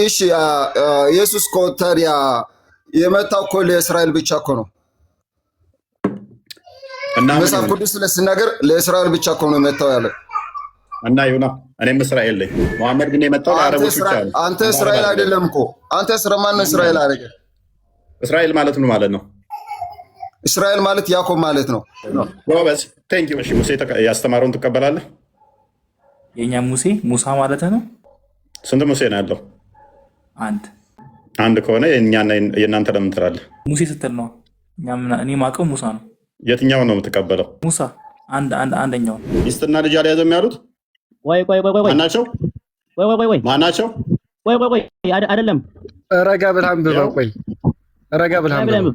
እሺ ኢየሱስ እኮ ታዲያ የመጣው እኮ ለእስራኤል ብቻ እኮ ነው። እና መጽሐፍ ቅዱስ ስለሲናገር ለእስራኤል ብቻ እኮ ነው የመጣው ያለ እና ይሁና። እኔም እስራኤል ነኝ። መሐመድ ግን የመጣው ለአረቦች ብቻ ነው። አንተ እስራኤል አይደለም እኮ አንተ ስለማን ነው እስራኤል አደረገ? እስራኤል ማለት ምን ማለት ነው? እስራኤል ማለት ያዕቆብ ማለት ነው። ጎበዝ ቴንክ ዩ። እሺ ሙሴ ያስተማረውን ትቀበላለህ? የኛ ሙሴ ሙሳ ማለት ነው። ስንት ሙሴ ነው ያለው? አንድ ከሆነ የእኛና የእናንተ ለምን ትላለህ? ሙሴ ስትል ነው። እኔ ማውቀው ሙሳ ነው። የትኛውን ነው የምትቀበለው? ሙሳ አንደኛው። ሚስትና ልጅ አልያዘም ያሉት ማናቸው? ማናቸው? አይደለም። ረጋ ብለህ አንብበው። ቆይ ረጋ ብለህ አንብበው።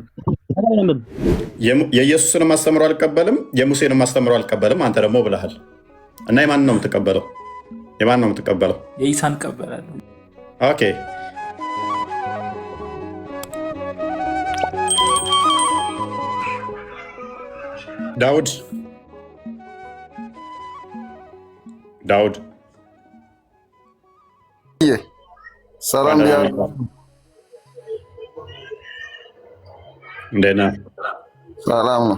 የኢየሱስንም አስተምሮ አልቀበልም የሙሴንም አስተምሮ አልቀበልም አንተ ደግሞ ብለሃል እና የማን ነው የምትቀበለው? የማን ነው የምትቀበለው? የኢሳን እቀበላለሁ። ኦኬ ዳውድ ሰላም ቢያል እንዴት ነህ? ሰላም ነው፣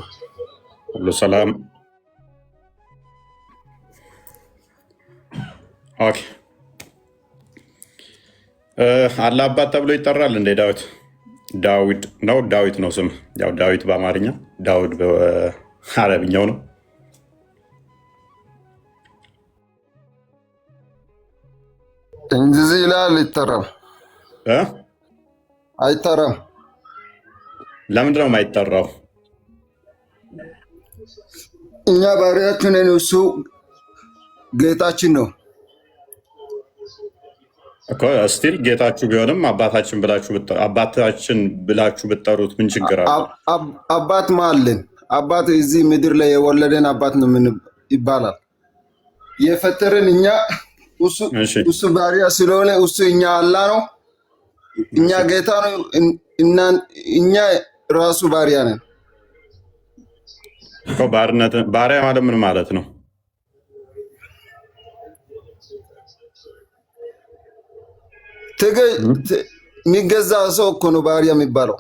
ሁሉ ሰላም። ኦኬ አላህ አባት ተብሎ ይጠራል እንዴ? ዳዊት ነው። ዳዊት ነው ስም። ያው ዳዊት በአማርኛ ዳውድ በአረብኛው ነው። እንደዚህ ይላል። ይጠራም አይጠራም? ለምንድን ነው የማይጠራው? እኛ ባሪያችን ነን፣ እሱ ጌታችን ነው እኮ። ስቲል ጌታችሁ ቢሆንም አባታችን ብላችሁ ብትጠሩት ምን ችግር አለ? አባት ማለን አባት እዚህ ምድር ላይ የወለደን አባት ነው ምን ይባላል? የፈጠረን እኛ እሱ ባሪያ ስለሆነ እሱ እኛ አላ ነው፣ እኛ ጌታ ነው፣ እኛ ራሱ ባሪያ ነን እኮ። ባሪያ ማለት ምን ማለት ነው? የሚገዛ ሰው እኮ ነው ባሪያ የሚባለው።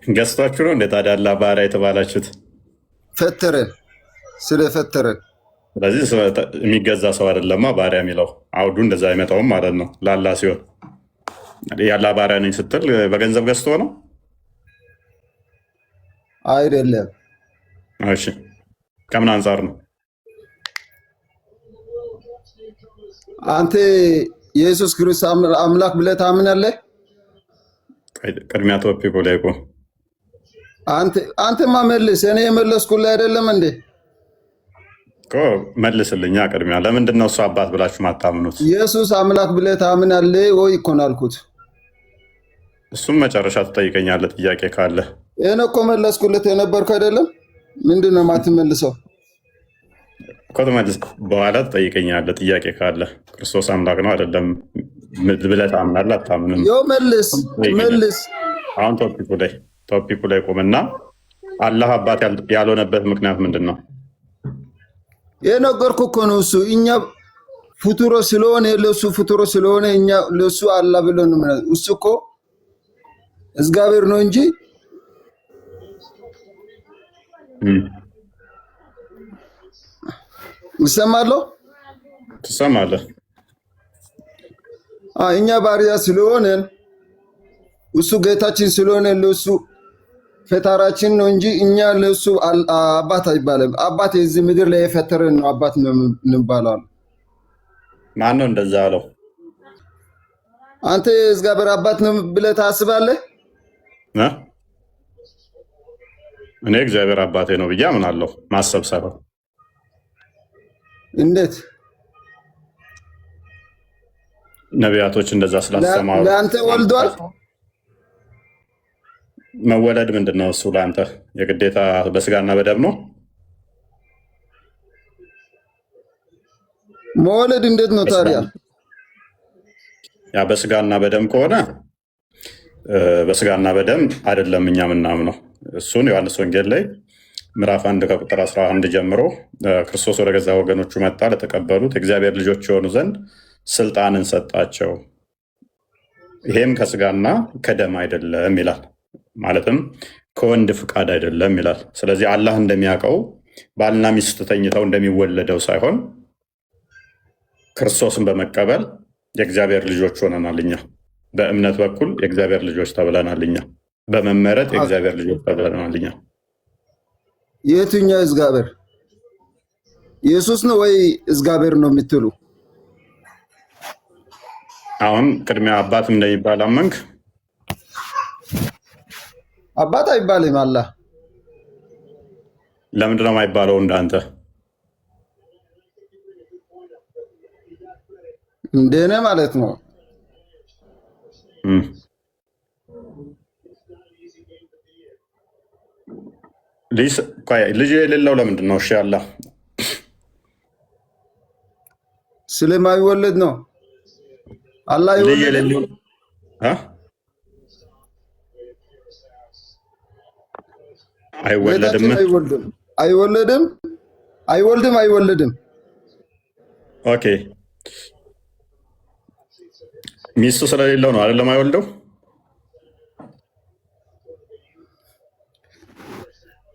ገዝቷችሁ ነው እንዴ ታዲያ አላህ ባሪያ የተባላችሁት? ፈጠረን ስለፈጠረን። ስለዚህ የሚገዛ ሰው አይደለማ ባሪያ የሚለው አውዱ እንደዛ አይመጣውም ማለት ነው። ላላ ሲሆን ያላ ባሪያ ነኝ ስትል በገንዘብ ገዝቶ ነው አይደለም? እሺ ከምን አንጻር ነው? አንተ ኢየሱስ ክርስቶስ አምላክ ብለህ ታምናለህ? ቅድሚያ ቶፒኩ ላይ እኮ አንተማ መልስ። እኔ የመለስኩልህ አይደለም እንዴ? እኮ መልስልኛ ቅድሚያ። ለምንድን ነው እሱ አባት ብላችሁ ማታምኑት? ኢየሱስ አምላክ ብለህ ታምናለህ ወይ እኮ ነው አልኩት። እሱም መጨረሻ ትጠይቀኛለህ ጥያቄ ካለ። ይሄን እኮ መለስኩልህ የነበርኩ አይደለም? ምንድን ነው የማትመልሰው? እኮ ትመልስ በኋላ ትጠይቀኛለህ ጥያቄ ካለ። ክርስቶስ አምላክ ነው አይደለም ብለህ ታምናለህ አታምንም? ይኸው መልስ። አሁን ቶፒኩ ላይ ቆምና አላህ አባት ያልሆነበት ምክንያት ምንድን ነው? የነገርኩህ እኮ ነው። እሱ እኛ ፍጡሮ ስለሆነ ለሱ ፍጡሮ ስለሆነ እኛ ለሱ አላህ ብለን ነው። እሱ እኮ እግዚአብሔር ነው እንጂ ይሰማለሁ። ትሰማለህ? እኛ ባሪያ ስለሆነ እሱ ጌታችን ስለሆነ ለሱ ፈጣራችን ነው እንጂ እኛ ለሱ አባት አይባልም። አባት የዚህ ምድር ላይ የፈጠረን ነው አባት ነው እንባላለን። ማን ነው እንደዛ አለው? አንተ እግዚአብሔር አባት ነው ብለህ ታስባለህ? እኔ እግዚአብሔር አባቴ ነው ብዬ አምናለሁ። ማሰብ ሰበብ እንዴት? ነቢያቶች እንደዛ ስላስተማሩ። ለአንተ ወልዷል? መወለድ ምንድን ነው? እሱ ለአንተ የግዴታ በስጋና በደም ነው? መወለድ እንዴት ነው ታዲያ? ያ በስጋና በደም ከሆነ በስጋና በደም አይደለም እኛ ምናምነው። እሱን ዮሐንስ ወንጌል ላይ ምዕራፍ 1 ከቁጥር 11 ጀምሮ ክርስቶስ ወደ ገዛ ወገኖቹ መጣ፣ ለተቀበሉት እግዚአብሔር ልጆች የሆኑ ዘንድ ስልጣንን ሰጣቸው፣ ይሄም ከስጋና ከደም አይደለም ይላል። ማለትም ከወንድ ፍቃድ አይደለም ይላል። ስለዚህ አላህ እንደሚያውቀው ባልና ሚስት ተኝተው እንደሚወለደው ሳይሆን ክርስቶስን በመቀበል የእግዚአብሔር ልጆች ሆነናል። እኛ በእምነት በኩል የእግዚአብሔር ልጆች ተብለናል። እኛ በመመረጥ የእግዚአብሔር ልጆች ተብለናል። እኛ የትኛው እግዚአብሔር? ኢየሱስ ነው ወይ እግዚአብሔር ነው የምትሉ? አሁን ቅድሚያ አባትም እንደሚባል አመንክ? አባት አይባልም አላህ። ለምንድን ነው የማይባለው እንዳንተ? እንደኔ ማለት ነው። ልጅ የሌለው ለምንድን ነው? እሺ አላህ ስለማይወለድ ነው። አላህ ይወለድ አይወለድም አይወልድም። ኦኬ ሚስቱ ስለሌለው ነው አይደለም አይወልደው?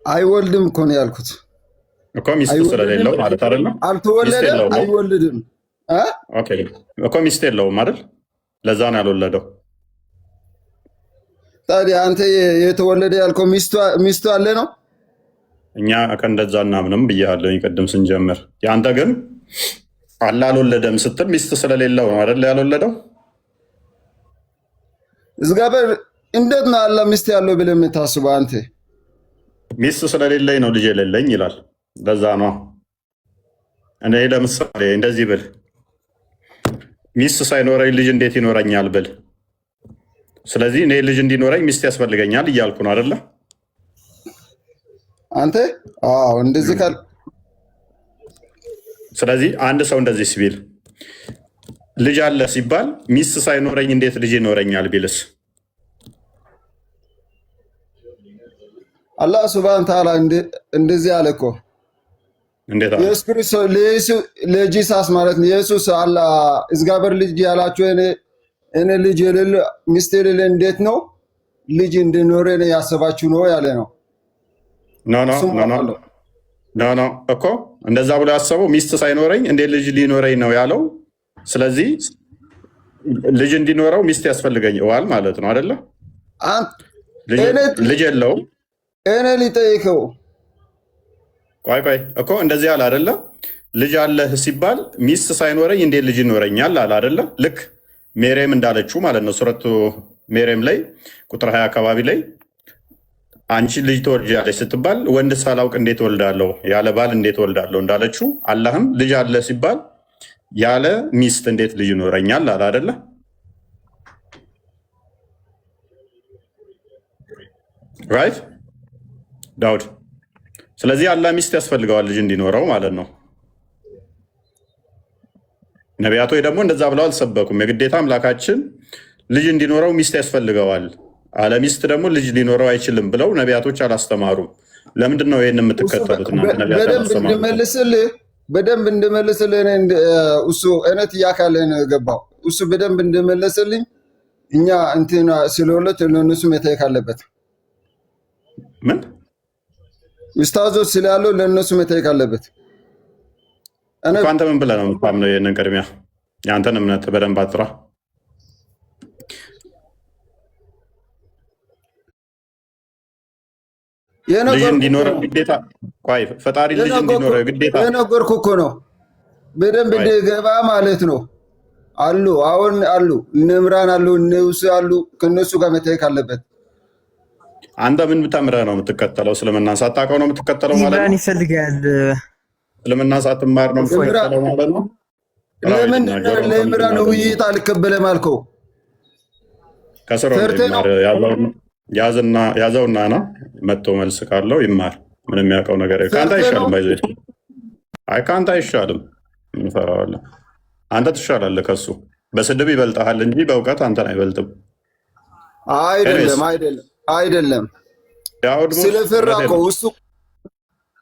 አይወልድም እኮ ነው ያልኩት እኮ ሚስቱ ስለሌለው ማለት አይደለም። አልተወለደም፣ አይወልድም እኮ ሚስት የለውም አይደል? ለዛ ነው ያልወለደው። ታዲያ አንተ የተወለደ ያልከው ሚስቱ አለ ነው? እኛ ከእንደዛ እናምንም ብያለሁ ቅድም ስንጀምር። የአንተ ግን አላህ አልወለደም ስትል ሚስት ስለሌለው ነው አይደል ያልወለደው? እግዚአብሔር እንዴት ነው አላህ ሚስት ያለው ብለህ የምታስበው አንተ? ሚስት ስለሌለኝ ነው ልጅ የሌለኝ ይላል። ለዛ ነው እኔ ለምሳሌ እንደዚህ ብል ሚስት ሳይኖረኝ ልጅ እንዴት ይኖረኛል ብል፣ ስለዚህ እኔ ልጅ እንዲኖረኝ ሚስት ያስፈልገኛል እያልኩ ነው አይደለ? አንተ እንደዚህ ካል ስለዚህ አንድ ሰው እንደዚህ ሲል ልጅ አለ ሲባል ሚስት ሳይኖረኝ እንዴት ልጅ ይኖረኛል ቢልስ? አላህ ሱብሃነሁ ወተዓላ እንደዚህ አለ እኮ። እንዴት ኢየሱስ ክርስቶስ ለጂሳስ ማለት ነው። ኢየሱስ አላህ እግዚአብሔር ልጅ ያላችሁ እኔ ልጅ የሌለ ሚስት የሌለ እንዴት ነው ልጅ እንድኖረ ያሰባችሁ ነው ያለ ነው። ኖ እኮ እንደዛ ብሎ ያሰበው ሚስት ሳይኖረኝ እንዴት ልጅ ሊኖረኝ ነው ያለው። ስለዚህ ልጅ እንዲኖረው ሚስት ያስፈልገኛል ማለት ነው አይደለ? ልጅ የለውም። እኔ ሊጠይቀው ቆይ እኮ እንደዚህ አለ አይደለ? ልጅ አለህ ሲባል ሚስት ሳይኖረኝ እንዴት ልጅ ይኖረኛል አለ አይደለ? ልክ ሜሬም እንዳለችው ማለት ነው። ሱረቱ ሜሬም ላይ ቁጥር 20 አካባቢ ላይ አንቺ ልጅ ትወልጃለሽ ስትባል ወንድ ሳላውቅ እንዴት ወልዳለሁ፣ ያለ ባል እንዴት ወልዳለሁ እንዳለችው አላህም ልጅ አለ ሲባል ያለ ሚስት እንዴት ልጅ ይኖረኛል አለ አይደለ? ራይት ዳውድ። ስለዚህ አላህ ሚስት ያስፈልገዋል ልጅ እንዲኖረው ማለት ነው። ነቢያቶች ደግሞ እንደዛ ብለው አልሰበኩም። የግዴታ አምላካችን ልጅ እንዲኖረው ሚስት ያስፈልገዋል፣ አለ ሚስት ደግሞ ልጅ ሊኖረው አይችልም ብለው ነቢያቶች አላስተማሩም። ለምንድን ነው ይህን የምትከተሉት? በደንብ እንድመልስልህ እሱ እነት እያካለ ነው የገባው። እሱ በደንብ እንድመልስልኝ እኛ እንትና ስለሁለት ለእነሱ መታየት አለበት። ምን ኡስታዞች ስላሉ ለእነሱ መታየት አለበት። አንተ ምን ብለህ ነው የምታምነው? ይህንን ቅድሚያ የአንተን እምነት በደንብ አጥራ። ልጅ እንዲኖረው ግዴታ ፈጣሪ ልጅ እንዲኖረው ግዴታ የነገርኩህ እኮ ነው። በደንብ እንዲገባ ማለት ነው። አሉ አሁን አሉ እነ ዕምራን አሉ እነ ውሱ አሉ። ከነሱ ጋር መታየት አለበት። አንተ ምን ተምረህ ነው የምትከተለው? እስልምና ሳታውቀው ነው የምትከተለው ማለት ነው? ይፈልጋል እስልምና ሳትማር ነው የምትከተለው ማለት ነው? ለምንድን ነው ለዕምራን ውይይት አልቀበለም አልከው? ከስሮ ያዘውና ና መጥቶ መልስ ካለው ይማር። ምንም የሚያውቀው ነገር ከአንተ አይሻልም። ከአንተ አይሻልም። እንፈራዋለን። አንተ ትሻላለህ ከሱ። በስድብ ይበልጠሃል እንጂ በእውቀት አንተን አይበልጥም። አይደለም ስለፈራ እኮ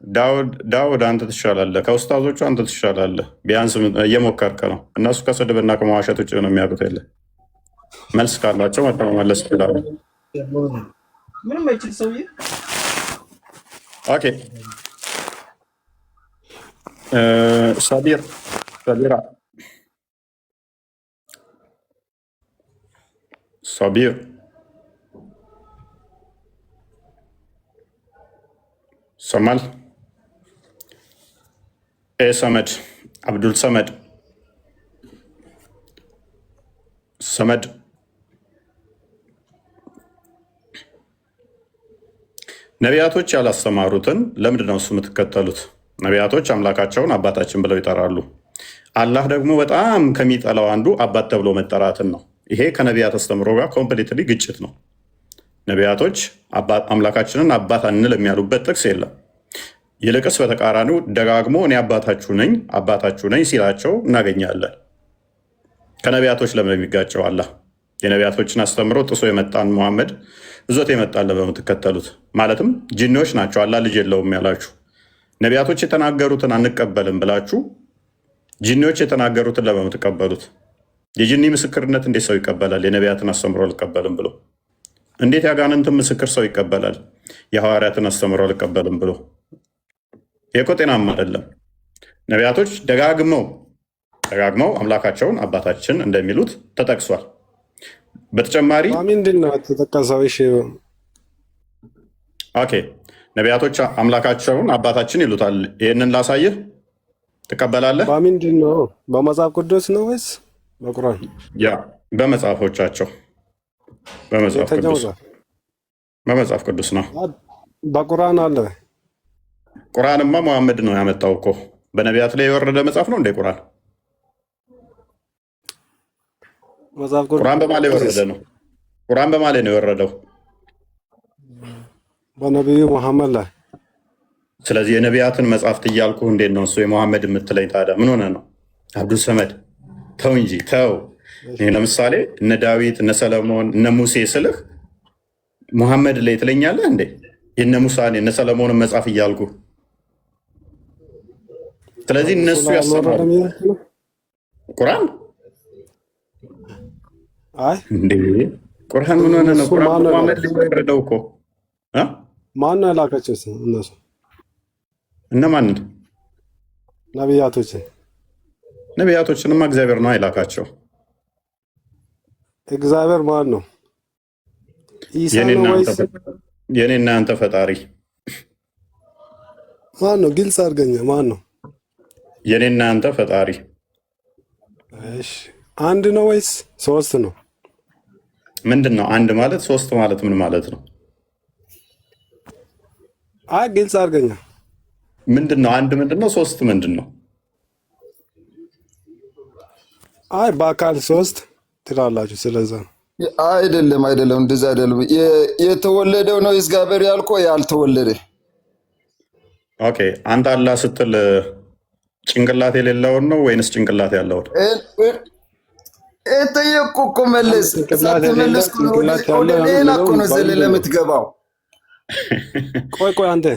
ዳውድ አንተ ትሻላለህ፣ ከኡስታዞቹ አንተ ትሻላለህ። ቢያንስ እየሞከርከ ነው። እነሱ ከስድብና ከመዋሸት ውጭ ነው የሚያውቁት። የለ መልስ ካላቸው መመለስ ይችላሉ። ምንም አይችል ሰውዬ። ኦኬ ሰቢራ ሰቢር ሰማል ሰመድ አብዱል ሰመድ ነቢያቶች ያላስተማሩትን ለምንድን ነው እሱ የምትከተሉት? ነቢያቶች አምላካቸውን አባታችን ብለው ይጠራሉ። አላህ ደግሞ በጣም ከሚጠላው አንዱ አባት ተብሎ መጠራትን ነው። ይሄ ከነቢያት አስተምሮ ጋር ኮምፕሊትሊ ግጭት ነው። ነቢያቶች አምላካችንን አባት አንል የሚያሉበት ጥቅስ የለም። ይልቅስ በተቃራኒው ደጋግሞ እኔ አባታችሁ ነኝ ሲላቸው እናገኛለን። ከነቢያቶች ለምን የሚጋጨው? አላህ የነቢያቶችን አስተምሮ ጥሶ የመጣን ሙሐመድ እዞት የመጣለ በምትከተሉት ማለትም ጂኒዎች ናቸው አላህ ልጅ የለውም ያላችሁ። ነቢያቶች የተናገሩትን አንቀበልም ብላችሁ ጂኒዎች የተናገሩትን ለምትቀበሉት? የጂኒ ምስክርነት እንዴት ሰው ይቀበላል? የነቢያትን አስተምሮ አልቀበልም ብሎ እንዴት ያጋንንትን ምስክር ሰው ይቀበላል? የሐዋርያትን አስተምሮ አልቀበልም ብሎ ይሄ እኮ ጤናማ አይደለም። ነቢያቶች ደጋግመው አምላካቸውን አባታችን እንደሚሉት ተጠቅሷል። በተጨማሪ ምንድን ነው ተጠቀሰው? ኦኬ ነቢያቶች አምላካቸውን አባታችን ይሉታል። ይህንን ላሳይህ፣ ትቀበላለህ? በምንድን ነው? በመጽሐፍ ቅዱስ ነው ወይስ በቁርአን? ያ በመጽሐፎቻቸው በመጽሐፍ ቅዱስ ነው። በቁርአን አለ። ቁርአንማ መሐመድ ነው ያመጣው እኮ። በነቢያት ላይ የወረደ መጽሐፍ ነው እንደ ቁርአን? ቁርአን በማን ላይ የወረደ ነው? ቁርአን በማን ላይ ነው የወረደው? በነቢዩ መሐመድ ላይ። ስለዚህ የነቢያትን መጽሐፍት እያልኩ እንዴት ነው እሱ የመሐመድ የምትለኝ? ታዲያ ምን ሆነ ነው? አብዱል ሰመድ ተው እንጂ ተው። ለምሳሌ እነ ዳዊት እነ ሰለሞን እነ ሙሴ ስልህ ሙሐመድ ላይ ትለኛለህ እንዴ? የነ ሙሳን የነ ሰለሞንን መጽሐፍ እያልኩ። ስለዚህ እነሱ ያስተማሩ ቁርአን እንዴ? ቁርአን ምን ሆነ ነው? ቁርአን ሙሐመድ ላይ ወረደው እኮ። ማን ነው የላካቸው? እነሱ እነማን? ነቢያቶችንማ እግዚአብሔር ነው የላካቸው። እግዚአብሔር ማን ነው? የኔና አንተ ፈጣሪ ማን ነው? ግልጽ አድርገኛ። ማን ነው የኔና አንተ ፈጣሪ? እሺ አንድ ነው ወይስ ሶስት ነው? ምንድን ነው አንድ ማለት? ሶስት ማለት ምን ማለት ነው? ግልጽ አድርገኛ። ምንድን ነው አንድ? ምንድን ነው ሶስት? ምንድን ነው? በአካል ሶስት ትላላችሁ። ስለዛ አይደለም፣ እንደዛ አይደለም። የተወለደው ነው እግዚአብሔር ያልኮ ያልተወለደ። ኦኬ አንተ አላህ ስትል ጭንቅላት የሌለውን ነው ወይንስ ጭንቅላት ያለውን? ጠየቁ እኮ መለስ። ሳትመለስ ወደ ሌላ እኮ ነው ዘለለ የምትገባው። ቆይ አንተ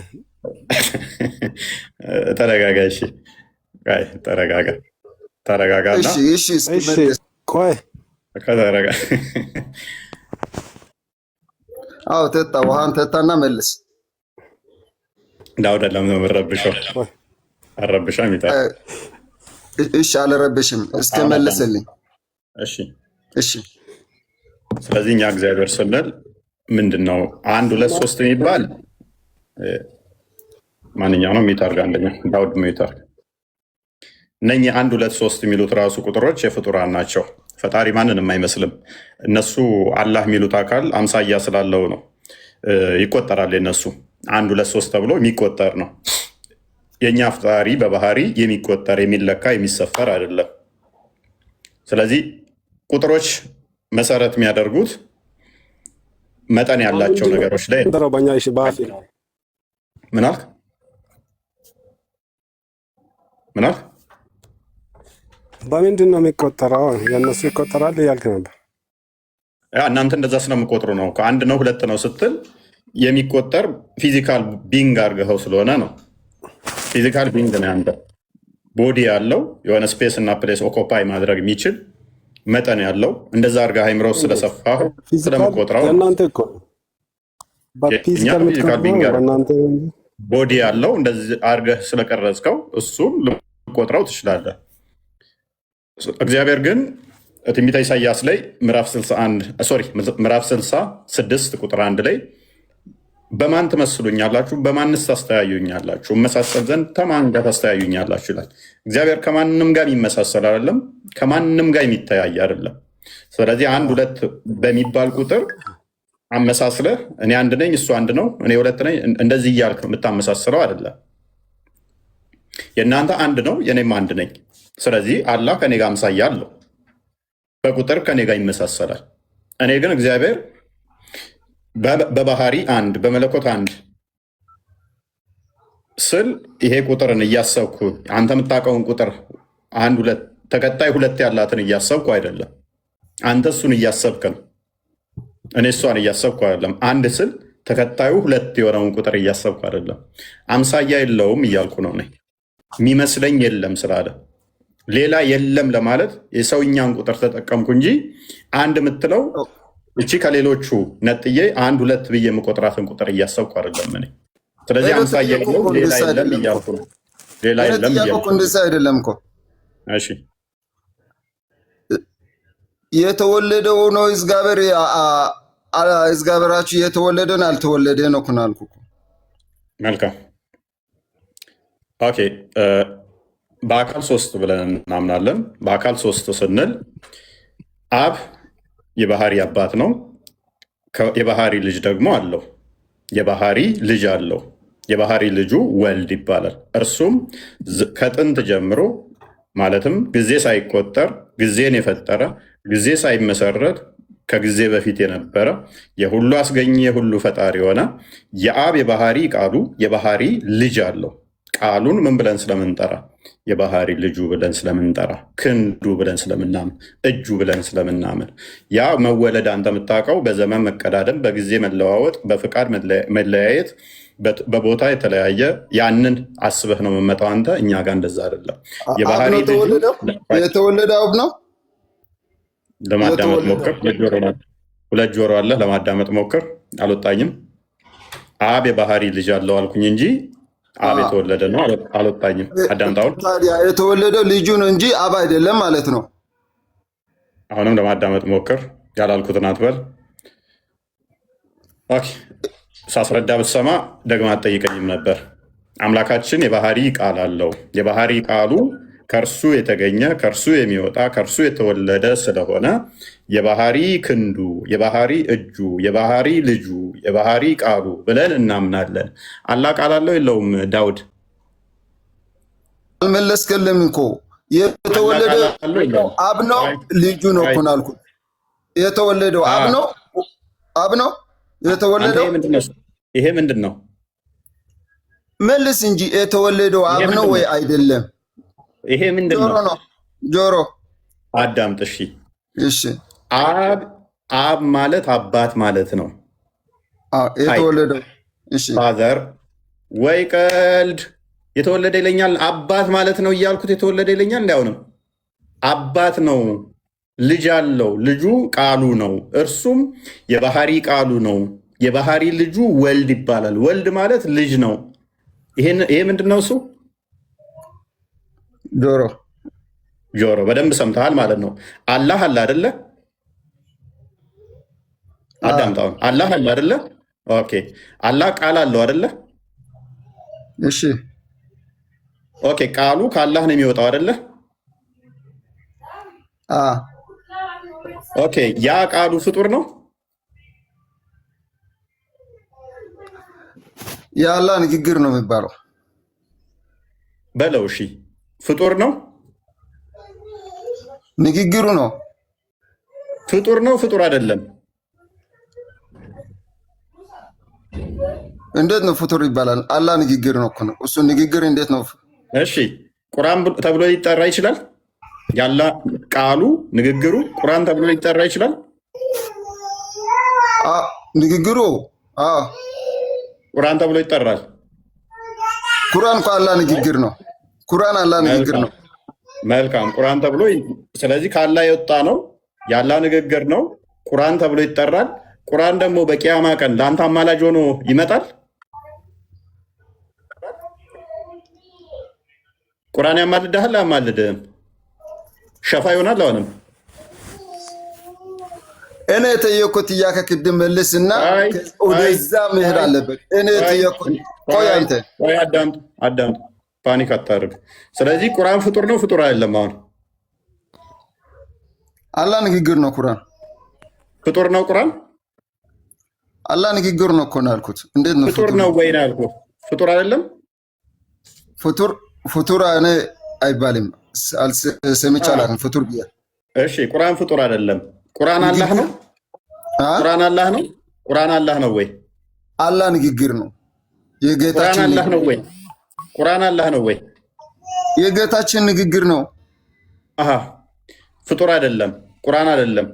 ተረጋጋ። እሺ ተረጋጋ። ቆይ ከተረጋ ጠጣ፣ ውሃን ጠጣና መልስ። ዳውድ ለምን የምረብሸው? አረብሻ ሚጣ። እሺ አልረብሽም፣ እስከ መለስልኝ። እሺ ስለዚህ እኛ እግዚአብሔር ስንል ምንድን ነው? አንድ ሁለት ሶስት የሚባል ማንኛው ነው? ሚታርግ አንደኛ ዳውድ ሚታርግ። እነኚህ አንድ ሁለት ሶስት የሚሉት ራሱ ቁጥሮች የፍጡራን ናቸው። ፈጣሪ ማንንም አይመስልም። እነሱ አላህ የሚሉት አካል አምሳያ ስላለው ነው ይቆጠራል። የነሱ አንድ ሁለት ሶስት ተብሎ የሚቆጠር ነው። የእኛ ፈጣሪ በባህሪ የሚቆጠር የሚለካ የሚሰፈር አይደለም። ስለዚህ ቁጥሮች መሰረት የሚያደርጉት መጠን ያላቸው ነገሮች ላይ ምን አልክ? በምንድን ነው የሚቆጠረው? የእነሱ ይቆጠራል እያልክ ነበር። እናንተ እንደዛ ስለምቆጥሩ ነው። ከአንድ ነው ሁለት ነው ስትል የሚቆጠር ፊዚካል ቢንግ አድርገኸው ስለሆነ ነው። ፊዚካል ቢንግ ነው ያንተ። ቦዲ ያለው የሆነ ስፔስ እና ፕሌስ ኦኮፓይ ማድረግ የሚችል መጠን ያለው እንደዛ አድርገህ አይምሮ ስለሰፋ ስለምቆጥረው እናንተ እኮ ፊዚካል ቢንግ ቦዲ ያለው እንደዚህ አድርገህ ስለቀረጽከው እሱን ልቆጥረው ትችላለህ። እግዚአብሔር ግን ትንቢተ ኢሳያስ ላይ ምዕራፍ 66 ቁጥር 1 ላይ በማን ትመስሉኛላችሁ? በማንስ ታስተያዩኛላችሁ? እመሳሰል ዘንድ ከማን ጋር ታስተያዩኛላችሁ ይላል። እግዚአብሔር ከማንም ጋር የሚመሳሰል አይደለም፣ ከማንም ጋር የሚተያይ አይደለም። ስለዚህ 1 2 በሚባል ቁጥር አመሳስለህ እኔ አንድ ነኝ እሱ አንድ ነው እኔ ሁለት ነኝ እንደዚህ እያልክ የምታመሳስለው አይደለም። የእናንተ አንድ ነው የኔም አንድ ነኝ። ስለዚህ አላህ ከኔ ጋር አምሳያ አለው፣ በቁጥር ከኔ ጋር ይመሳሰላል። እኔ ግን እግዚአብሔር በባህሪ አንድ በመለኮት አንድ ስል ይሄ ቁጥርን እያሰብኩ አንተ የምታውቀውን ቁጥር 1 2 ተከታይ 2 ያላትን እያሰብኩ አይደለም። አንተ እሱን እያሰብክ ነው፣ እኔ እሷን እያሰብኩ አይደለም። አንድ ስል ተከታዩ 2 የሆነውን ቁጥር እያሰብኩ አይደለም። አምሳያ የለውም እያልኩ ነው። የሚመስለኝ የለም ስላለ ሌላ የለም ለማለት የሰውኛን ቁጥር ተጠቀምኩ እንጂ አንድ የምትለው እቺ ከሌሎቹ ነጥዬ 1 2 ብዬ የምቆጥራትን ቁጥር እያሰብኩ አይደለም እኔ። ስለዚህ አምሳያ የለውም ሌላ የለም እያልኩ ነው። ሌላ የለም እያልኩ እንደዛ አይደለም እኮ። እሺ የተወለደው ነው እግዚአብሔራችሁ የተወለደን አልተወለደ ነው ኩናልኩ። መልካም ኦኬ። በአካል 3 ብለን እናምናለን። በአካል 3 ስንል አብ የባህሪ አባት ነው። የባህሪ ልጅ ደግሞ አለው። የባህሪ ልጅ አለው። የባህሪ ልጁ ወልድ ይባላል። እርሱም ከጥንት ጀምሮ ማለትም ጊዜ ሳይቆጠር ጊዜን የፈጠረ ጊዜ ሳይመሰረት ከጊዜ በፊት የነበረ የሁሉ አስገኝ የሁሉ ፈጣሪ የሆነ የአብ የባህሪ ቃሉ የባህሪ ልጅ አለው። ቃሉን ምን ብለን ስለምንጠራ? የባህሪ ልጁ ብለን ስለምንጠራ፣ ክንዱ ብለን ስለምናምን፣ እጁ ብለን ስለምናምን። ያ መወለድ አንተ የምታውቀው በዘመን መቀዳደም፣ በጊዜ መለዋወጥ፣ በፍቃድ መለያየት፣ በቦታ የተለያየ ያንን አስበህ ነው የምመጣው አንተ። እኛ ጋር እንደዛ አይደለም። የባህሪ የተወለደ አብ ነው። ለማዳመጥ ሞክር። 2 ጆሮ አለ። ለማዳመጥ ሞክር። አልወጣኝም። አብ የባህሪ ልጅ አለው አልኩኝ እንጂ አብ የተወለደ ነው አልወጣኝም። አዳምጣውን። ታዲያ የተወለደው ልጁ ነው እንጂ አብ አይደለም ማለት ነው። አሁንም ለማዳመጥ ሞክር። ያላልኩትን አትበል። ኦኬ፣ ሳስረዳ ብትሰማ ደግማ አትጠይቀኝም ነበር። አምላካችን የባህሪ ቃል አለው። የባህሪ ቃሉ ከእርሱ የተገኘ ከእርሱ የሚወጣ ከእርሱ የተወለደ ስለሆነ የባህሪ ክንዱ፣ የባህሪ እጁ፣ የባህሪ ልጁ፣ የባህሪ ቃሉ ብለን እናምናለን። አላህ ቃል አለው የለውም? ዳውድ አልመለስክልም እኮ። የተወለደ አብ ነው ልጁ ነው እኮ ነው ያልኩት። የተወለደው አብ ነው የተወለደው። ይሄ ምንድን ነው? መልስ እንጂ የተወለደው አብ ነው ወይ አይደለም? ይሄ ምንድን ነው? ጆሮ አዳምጥ። እሺ አብ ማለት አባት ማለት ነው። የተወለደው ፋዘር ወይ ቀልድ የተወለደ ይለኛል። አባት ማለት ነው እያልኩት የተወለደ ይለኛል። እንዲያውንም አባት ነው። ልጅ አለው። ልጁ ቃሉ ነው። እርሱም የባህሪ ቃሉ ነው። የባህሪ ልጁ ወልድ ይባላል። ወልድ ማለት ልጅ ነው። ይሄ ምንድን ነው? እሱ ጆሮ በደንብ ሰምተሃል ማለት ነው። አላህ አለ አይደለ? አዳምጣውን። አላህ አለ አይደለ? ኦኬ። አላህ ቃል አለው አይደለ? እሺ ኦኬ። ቃሉ ከአላህ ነው የሚወጣው አይደለ? ኦኬ። ያ ቃሉ ፍጡር ነው? የአላህ ንግግር ነው የሚባለው በለው። እሺ ፍጡር ነው? ንግግሩ ነው። ፍጡር ነው? ፍጡር አይደለም? እንዴት ነው ፍጡር ይባላል? አላህ ንግግር ነው እኮ ነው። እሱ ንግግር እንዴት ነው? እሺ ቁርአን ተብሎ ሊጠራ ይችላል? ያላ ቃሉ ንግግሩ ቁርአን ተብሎ ሊጠራ ይችላል? ንግግሩ ቁርአን ተብሎ ይጠራል። ቁርአን እኮ አላህ ንግግር ነው። ቁርአን አላህ ንግግር ነው። መልካም ቁርአን ተብሎ ስለዚህ ከአላህ የወጣ ነው፣ የአላህ ንግግር ነው። ቁርአን ተብሎ ይጠራል። ቁርአን ደግሞ በቂያማ ቀን ለአንተ አማላጅ ሆኖ ይመጣል። ቁርአን ያማልድሃል አያማልድህም? ሸፋ ይሆናል። አሁንም እኔ የጠየኩት ጥያቄ ቅድም መልስና ወደዛ መሄድ አለበት። እኔ የጠየኩት ቆይ አንተ አዳምጥ፣ ፓኒክ አታርግ። ስለዚህ ቁርአን ፍጡር ነው ፍጡር አይደለም? አሁን አላህ ንግግር ነው። ቁርአን ፍጡር ነው። ቁርአን አላህ ንግግር ነው እኮ ነው ያልኩት። እንዴት ነው ፍጡር ነው ወይ ነው ያልኩት? ፍጡር አይደለም። ፍጡር እኔ አይባልም። ሰምቼ አላውቅም ፍጡር ብዬ። እሺ ቁርአን ፍጡር አይደለም። ቁርአን አላህ ነው። ቁርአን አላህ ነው። ቁርአን አላህ ነው ወይ? አላህ ንግግር ነው። የጌታችን አላህ ነው ወይ? ቁርአን አላህ ነው ወይ? የጌታችን ንግግር ነው። አሃ ፍጡር አይደለም። ቁርአን አይደለም።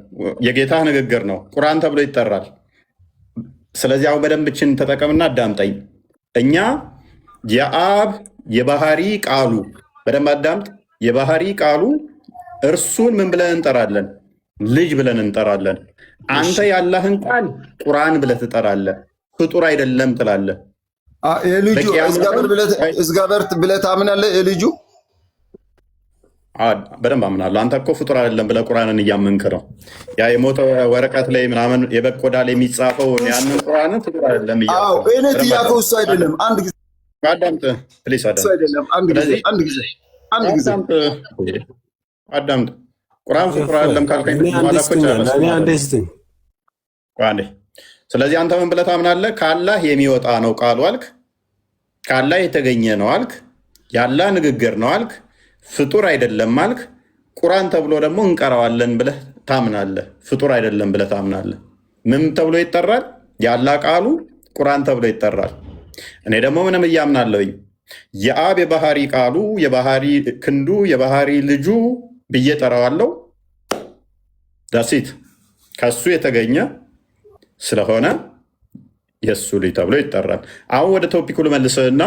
የጌታህ ንግግር ነው። ቁርአን ተብሎ ይጠራል። ስለዚህ አሁን በደንብችን ተጠቀምና አዳምጠኝ። እኛ የአብ የባህሪ ቃሉ በደንብ አዳምጥ። የባህሪ ቃሉ እርሱን ምን ብለን እንጠራለን? ልጅ ብለን እንጠራለን። አንተ ያላህን ቃል ቁርአን ብለህ ትጠራለህ። ፍጡር አይደለም ትላለህ። የልጁ እግዚአብሔር ብለህ ታምናለህ? የልጁ በደንብ አምናለሁ። አንተ እኮ ፍጡር አይደለም ብለህ ቁርአንን እያመንክ ነው። ያ የሞተ ወረቀት ላይ ምናምን የበግ ቆዳ ላይ የሚጻፈው ያንን ቁርአንን ፍጡር አይደለም እያልክ ነው። እኔ ጥያቄው እሱ አይደለም። አንድ ጊዜ አዳምጥ ፕሊስ፣ አዳምጥ። ቁርአን ፍጡር አይደለም ካልከኝ ስለዚህ አንተ ምን ብለህ ታምናለህ? ከአላህ የሚወጣ ነው ቃሉ አልክ። ከአላህ የተገኘ ነው አልክ። የአላህ ንግግር ነው አልክ። ፍጡር አይደለም አልክ። ቁርአን ተብሎ ደግሞ እንቀራዋለን ብለህ ታምናለህ። ፍጡር አይደለም ብለህ ታምናለህ። ምን ተብሎ ይጠራል? የአላህ ቃሉ ቁርአን ተብሎ ይጠራል። እኔ ደግሞ ምንም እያምናለሁኝ የአብ የባህሪ ቃሉ የባህሪ ክንዱ የባህሪ ልጁ ብዬ ጠራዋለሁ። ዳሲት ከሱ የተገኘ ስለሆነ የእሱ ልጅ ተብሎ ይጠራል። አሁን ወደ ቶፒኩ ልመልስህና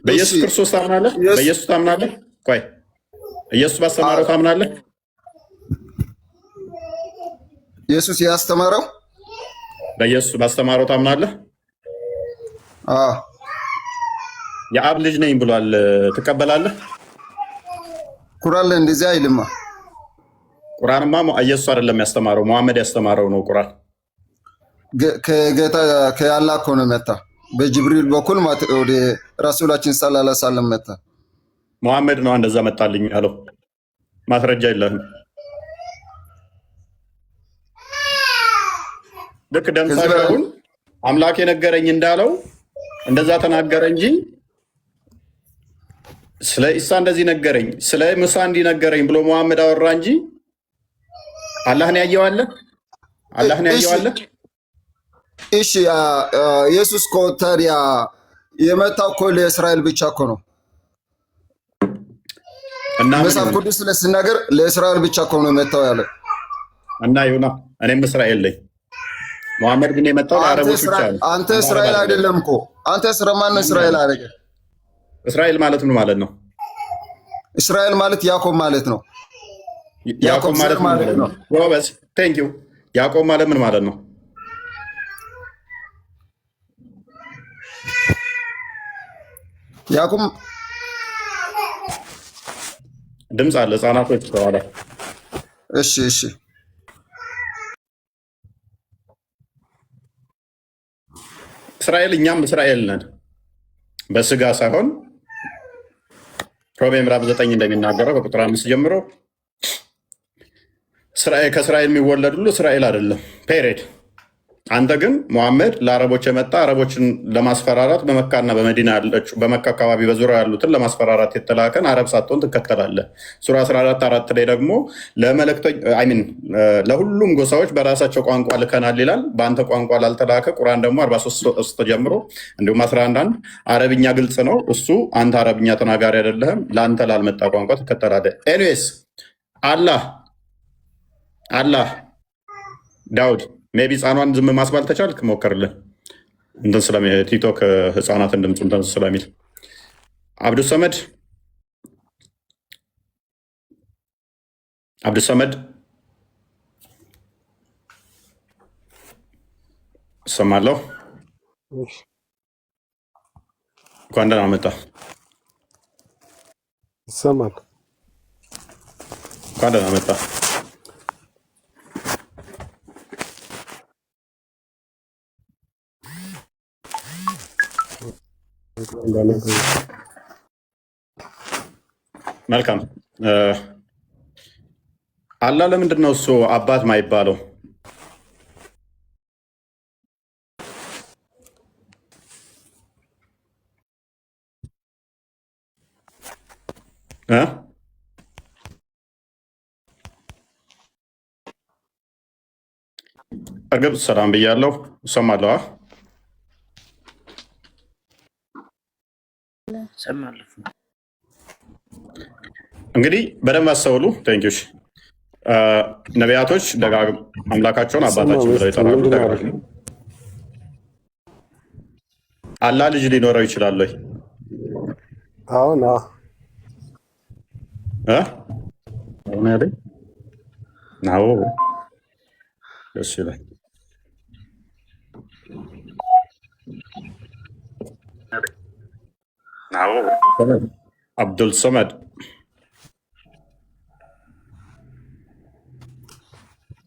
በኢየሱስ ክርስቶስ ታምናለህ? በኢየሱስ ታምናለህ? ቆይ ኢየሱስ ባስተማረው ታምናለህ? ኢየሱስ ያስተማረው በኢየሱስ ባስተማረው ታምናለህ? የአብ ልጅ ነኝ ብሏል። ትቀበላለህ? ቁርአን ላይ እንደዚህ አይልማ። ቁርአንማ ኢየሱስ አይደለም ያስተማረው፣ መሐመድ ያስተማረው ነው ቁርአን። ከጌታ ከአላህ እኮ ነው መጣ። በጅብሪል በኩል ወደ ረሱላችን ሰለላሁ ዐለይሂ ወሰለም መጣ። መሐመድ ነው እንደዛ መጣልኝ ያለው። ማስረጃ የለህም። ልክ ደምሳሹን አምላክ የነገረኝ እንዳለው እንደዛ ተናገረ እንጂ ስለ ኢሳ እንደዚህ ነገረኝ፣ ስለ ሙሳ እንዲነገረኝ ብሎ መሐመድ አወራ እንጂ አላህን ያየዋለ አላህን ያየዋለ። እሺ ኢየሱስ እኮ ታዲያ የመጣው እኮ ለእስራኤል ብቻ እኮ ነው። እና መጽሐፍ ቅዱስ ስለሲናገር ለእስራኤል ብቻ እኮ ነው የመጣው ያለ እና ይሁና። እኔም እስራኤል ነኝ። መሐመድ ግን የመጣው ለአረቦች ብቻ ነው። አንተ እስራኤል አይደለም እኮ አንተ ማን እስራኤል አደረገ? እስራኤል ማለት ምን ማለት ነው? እስራኤል ማለት ያዕቆብ ማለት ነው። ያዕቆብ ማለት ነው። ጎበዝ ቴንክ ዩ። ያዕቆብ ማለት ምን ማለት ነው? ያዕቆብ ድምፅ አለ ህጻናቶች ተዋላ። እሺ እስራኤል እኛም እስራኤል ነን በስጋ ሳይሆን ሮሜ ምዕራፍ 9 እንደሚናገረው ከቁጥር 5 ጀምሮ ከእስራኤል የሚወለድ ሁሉ እስራኤል አይደለም ፔሬድ። አንተ ግን መሐመድ ለአረቦች የመጣ አረቦችን ለማስፈራራት በመካና በመዲና ያለችው በመካ አካባቢ በዙሪያ ያሉትን ለማስፈራራት የተላከን አረብ ሳትሆን ትከተላለህ። ሱራ 14 ላይ ደግሞ ለሁሉም ጎሳዎች በራሳቸው ቋንቋ ልከናል ይላል። በአንተ ቋንቋ ላልተላከ ቁርአን ደግሞ 43 ጀምሮ እንዲሁም 11 አረብኛ ግልጽ ነው። እሱ አንተ አረብኛ ተናጋሪ አይደለህም፣ ለአንተ ላልመጣ ቋንቋ ትከተላለህ። ኤኒዌይስ አላህ ዳውድ ሜቢ ህፃኗን ዝም ማስባል ተቻልክ ሞከርልን እንትን ቲክቶክ ህፃናትን ድምፅ እንትን ስለሚል አብዱሰመድ እሰማለሁ። እንኳን ደህና መጣ። ይሰማል። እንኳን ደህና መጣ። መልካም። አላህ ለምንድን ነው እሱ አባት ማይባለው? እርግጥ ሰላም ብያለሁ። እሰማለሁ። እንግዲህ በደንብ አስተውሉ። ቴንኪሽ ነቢያቶች ደጋግም አምላካቸውን አባታችን ብለው ይጠራሉ። አላህ ልጅ ሊኖረው ይችላል ወይ? አሁን ያለኝ ናው ደስ ይላል።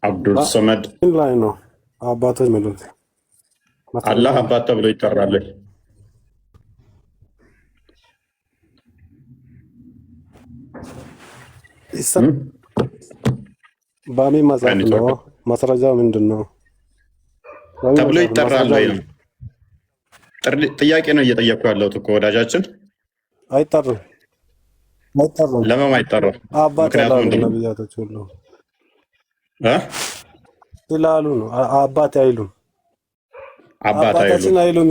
አብዱል ሰመድ ላይ ነው አባቶች የሚሉት። አላህ አባት ተብሎ ይጠራል። ባሚ መጽሐፍ ነው። ማስረጃው ምንድን ነው ተብሎ ይጠራል ወይ ነው? ጥያቄ ነው እየጠየቅኩ ያለሁት እኮ ወዳጃችን። አይጠራም። ለምን አይጠራም? ምክንያቱም ነብያቶች ሁሉ ይላሉ ነው። አባት አይሉም። አባታችን አይሉም።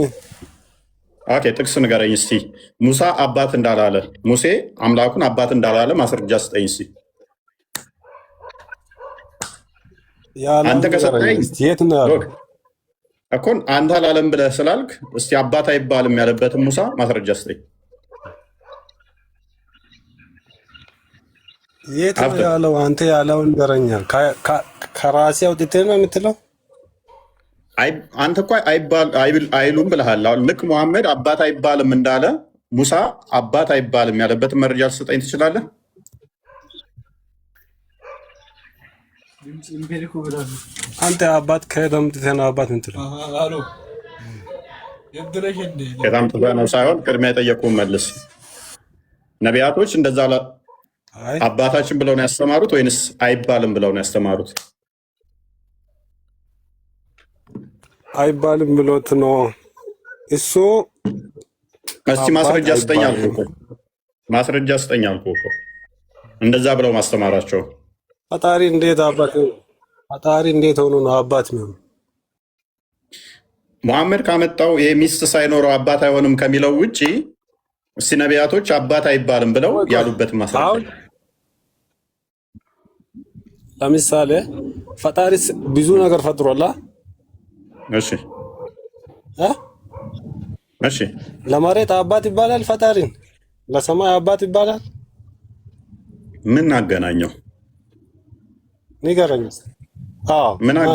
ኦኬ፣ ጥቅስ ንገረኝ እስቲ። ሙሳ አባት እንዳላለ፣ ሙሴ አምላኩን አባት እንዳላለ ማስረጃ ስጠኝ እስቲ። አንተ ከሰጠኝ የት ነው ያለው እኮ አንተ አላለም ብለህ ስላልክ እስቲ አባት አይባልም ያለበትን ሙሳ ማስረጃ ስጠኝ። የት ነው ያለው? አንተ ያለውን ንገረኛል። ከራሴ አውጥተህ ነው የምትለው? አንተ እኮ አይሉም ብለሃል። አሁን ልክ ሙሐመድ አባት አይባልም እንዳለ ሙሳ አባት አይባልም ያለበትን መረጃ ልትሰጠኝ ትችላለህ? አንተ አባት ከየት አምጥተህ ነው አባት የምትለው? ከየት አምጥተህ ነው ሳይሆን ቅድሚያ የጠየቁህን መልስ። ነቢያቶች እንደዛ አባታችን ብለው ነው ያስተማሩት ወይንስ አይባልም ብለው ነው ያስተማሩት? አይባልም ብሎት ነው እሱ። እስቲ ማስረጃ ስጠኝ አልኩህ እኮ። ማስረጃ ስጠኝ አልኩህ እኮ እንደዛ ብለው ማስተማራቸው። ፈጣሪ እንዴት ሆኖ ነው አባት ነው? ሙሐመድ ካመጣው ይሄ ሚስት ሳይኖረው አባት አይሆንም ከሚለው ውጪ እስቲ ነቢያቶች አባት አይባልም ብለው ያሉበት ማስረጃ። ለምሳሌ ፈጣሪ ብዙ ነገር ፈጥሯላ። እሺ ለመሬት አባት ይባላል ፈጣሪን፣ ለሰማይ አባት ይባላል። ምን አገናኘው? ንገረኝ።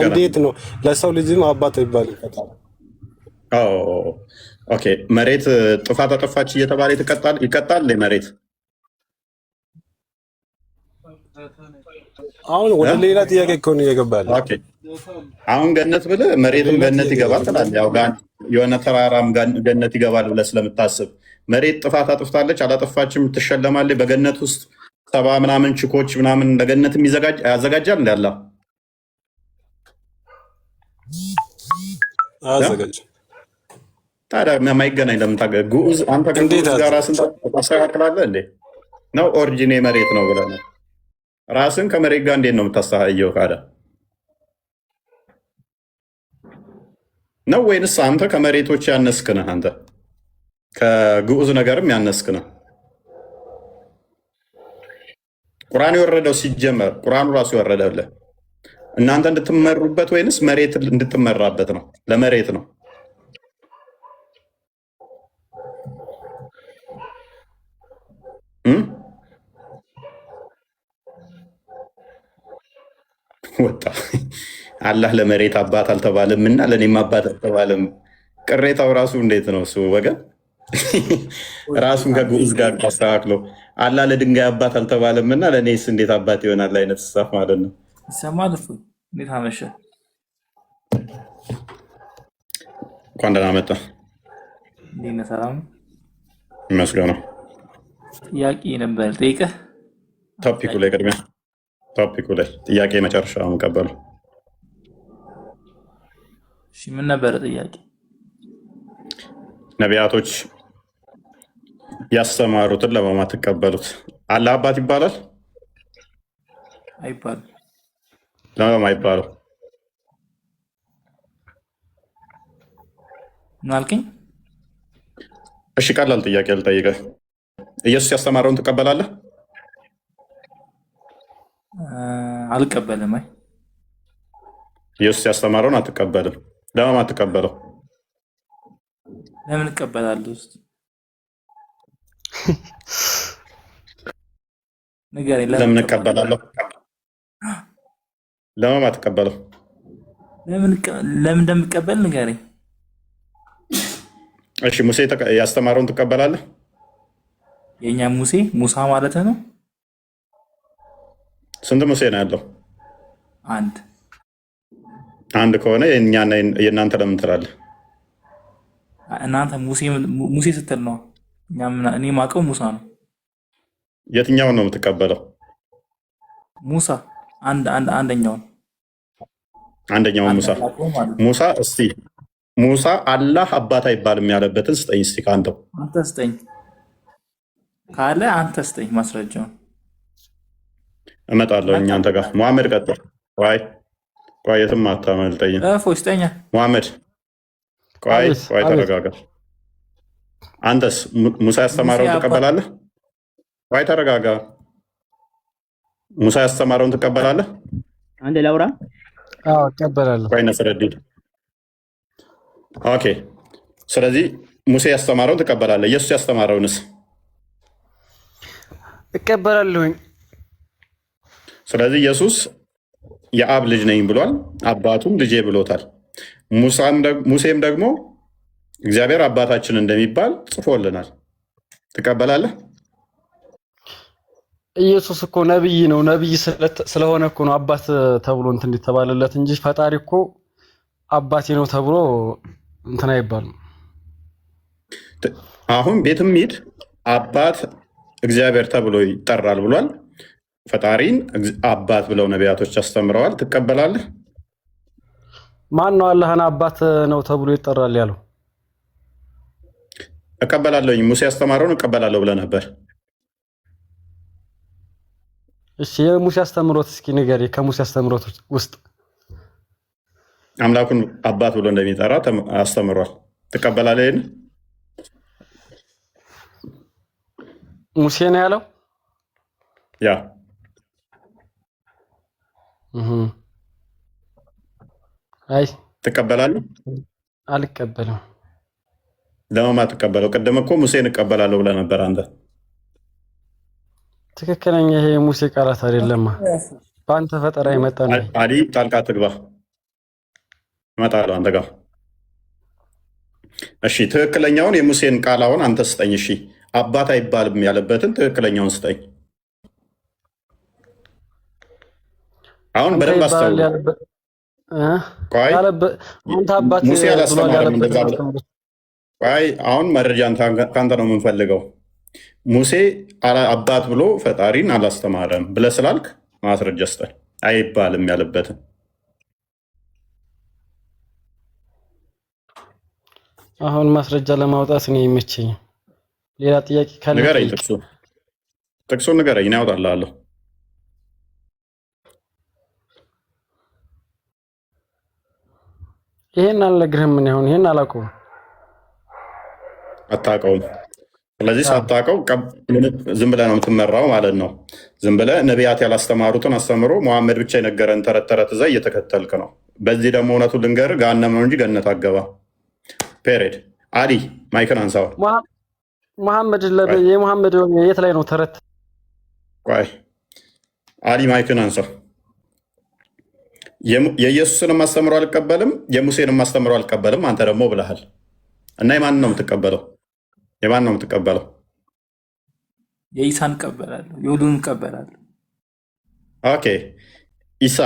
እንዴት ነው ለሰው ልጅም አባት ይባላል ፈጣሪ? ኦኬ፣ መሬት ጥፋት አጠፋች እየተባለ ይቀጣል መሬት? አሁን ወደ ሌላ ጥያቄ እኮ ነው እየገባል። አሁን ገነት ብለህ መሬትም ገነት ይገባል ትላለህ። ያው የሆነ ተራራም ገነት ይገባል ብለህ ስለምታስብ መሬት ጥፋት አጥፍታለች አላጠፋችም ትሸለማለች። በገነት ውስጥ 70 ምናምን ችኮች ምናምን ለገነትም ያዘጋጃል እንዳለ አዘጋጅ። ታዲያ የማይገናኝ ለምን ግዑዝ አንተ ከግዑዝ ጋር ራስን ታስተካክላለህ እንዴ? ነው ኦሪጂኔ መሬት ነው ብለህ ነው ራስን ከመሬት ጋር እንዴት ነው የምታስተያየው? ካደ ነው ወይንስ አንተ ከመሬቶች ያነስክ ነህ? አንተ ከግዑዝ ነገርም ያነስክ ነህ? ቁርአን የወረደው ሲጀመር ቁርአኑ ራሱ የወረደልህ እናንተ እንድትመሩበት ወይንስ መሬት እንድትመራበት ነው? ለመሬት ነው። ወጣ አላህ ለመሬት አባት አልተባለም እና ለእኔም አባት አልተባለም። ቅሬታው ራሱ እንዴት ነው እሱ ወገን? ራሱን ከግዑዝ ጋር አስተካክሎ አላህ ለድንጋይ አባት አልተባለም እና ለእኔስ እንዴት አባት ይሆናል አይነት ስሳፍ ማለት ነው። ይሰማል። እፎይ እንዴት አመሸ? እንኳን ደህና መጣ። እንዴት ነህ? ሰላም ይመስገነው። ጥያቄ ነበር ጠይቀህ ቶፒኩ ላይ ቅድሚያ ቶፒኩ ላይ ጥያቄ መጨረሻ ቀበሉ። እሺ ምን ነበረ ጥያቄ? ነቢያቶች ያስተማሩትን ለማን ትቀበሉት? አላህ አባት ይባላል አይባልም። ለማን አይባለው? ምን አልከኝ? እሺ ቀላል ጥያቄ ልጠይቅህ። ኢየሱስ ያስተማረውን ትቀበላለህ? አልቀበልም። አይ ኢየሱስ ያስተማረውን አትቀበልም። ለማን አትቀበለው? ለምን እቀበላለሁ? ውስጥ ንገረኝ። ለምን እቀበላለሁ? ለማን አትቀበለው? ለምን እንደምቀበል ንገረኝ። እሺ ሙሴ ያስተማረውን ትቀበላለህ? የእኛ ሙሳ ማለት ነው። ስንት ሙሴ ነው ያለው? አንድ ከሆነ የእኛና የእናንተ ለምን ትላለህ? እናንተ ሙሴ ስትል ነው። እኔ ማቀው ሙሳ ነው። የትኛውን ነው የምትቀበለው? ሙሳ አንደኛውን ሙሳ። እስቲ ሙሳ አላህ አባት አይባልም ያለበትን ስጠኝ እስቲ ከአንተው። አንተ ስጠኝ ካለ አንተ ስጠኝ ማስረጃውን። እመጣለሁ አንተ ጋር። መሐመድ ቀጥል። ቆይ የትም አታመልጠኝም። ስጠኛ መሐመድ። ቆይ ተረጋጋ። አንተስ ሙሳ ያስተማረውን ትቀበላለህ? ቆይ ተረጋጋ። ሙሳ ያስተማረውን ትቀበላለህ? አንዴ ላውራ። እቀበላለሁ። ቆይ ነስረዲን። ኦኬ። ስለዚህ ሙሴ ያስተማረውን ትቀበላለህ። ኢየሱስ ያስተማረውንስ? እቀበላለሁኝ። ስለዚህ ኢየሱስ የአብ ልጅ ነኝ ብሏል። አባቱም ልጄ ብሎታል። ሙሴም ደግሞ እግዚአብሔር አባታችን እንደሚባል ጽፎልናል። ትቀበላለህ? ኢየሱስ እኮ ነብይ ነው። ነብይ ስለሆነ እኮ ነው አባት ተብሎ እንትን እንዲተባለለት እንጂ ፈጣሪ እኮ አባቴ ነው ተብሎ እንትን አይባልም። አሁን ቤትም ሂድ አባት እግዚአብሔር ተብሎ ይጠራል ብሏል። ፈጣሪን አባት ብለው ነቢያቶች አስተምረዋል። ትቀበላለህ? ማን ነው አላህን አባት ነው ተብሎ ይጠራል ያለው? እቀበላለሁኝ። ሙሴ ያስተማረውን እቀበላለሁ ብለህ ነበር። እሺ የሙሴ አስተምሮት እስኪ ንገሪ። ከሙሴ አስተምሮት ውስጥ አምላኩን አባት ብሎ እንደሚጠራ አስተምሯል። ትቀበላለህ? ይሄን ሙሴ ነው ያለው? ያ አይ ትቀበላለህ? አልቀበልም። ለማን አትቀበለው? ቅድም እኮ ሙሴን እቀበላለሁ ብለህ ነበር አንተ። ትክክለኛ ይሄ የሙሴ ቃላት አይደለም። በአንተ ፈጠራ የመጣ ነው። አዲ ጣልቃ ትግባ። እመጣለሁ አንተ ጋር። እሺ ትክክለኛውን የሙሴን ቃል አሁን አንተ ስጠኝ። እሺ አባት አይባልም ያለበትን ትክክለኛውን ስጠኝ። አሁን በደንብ አስተውል። አንተ አባት ሙሴ አላስተማረም እንደዛ ብለህ። ቆይ አሁን መረጃ ከአንተ ነው የምንፈልገው። ሙሴ አባት ብሎ ፈጣሪን አላስተማረም ብለህ ስላልክ ማስረጃ ስጠኝ። አይባልም ያለበትን አሁን ማስረጃ ለማውጣት ነው የሚመቸኝ። ሌላ ጥያቄ ካለ ንገረኝ። ጥቅሱን ንገረኝ፣ እኔ አውጣልሃለሁ። ይሄን አልነግርህም። ምን ይሁን ይሄን አላውቀውም። አታውቀውም። ስለዚህ ሳታውቀው ዝም ብለህ ነው የምትመራው ማለት ነው። ዝም ብለህ ነቢያት ያላስተማሩትን አስተምሮ መሐመድ ብቻ የነገረን ተረት ተረት እዛ እየተከተልክ ነው። በዚህ ደግሞ እውነቱ ልንገርህ ገሃነም ነው እንጂ ገነት አገባ። ፔሬድ። አዲ ማይክን አንሳው። መሐመድ የመሐመድ የት ላይ ነው ተረት? ቆይ አሊ ማይክን አንሳ። የኢየሱስንም አስተምሮ አልቀበልም የሙሴንም አስተምሮ አልቀበልም አንተ ደግሞ ብለሃል እና የማንን ነው የምትቀበለው? የማን ነው የምትቀበለው? የኢሳን እቀበላለሁ፣ የሁሉንም እቀበላለሁ። ኦኬ ኢሳ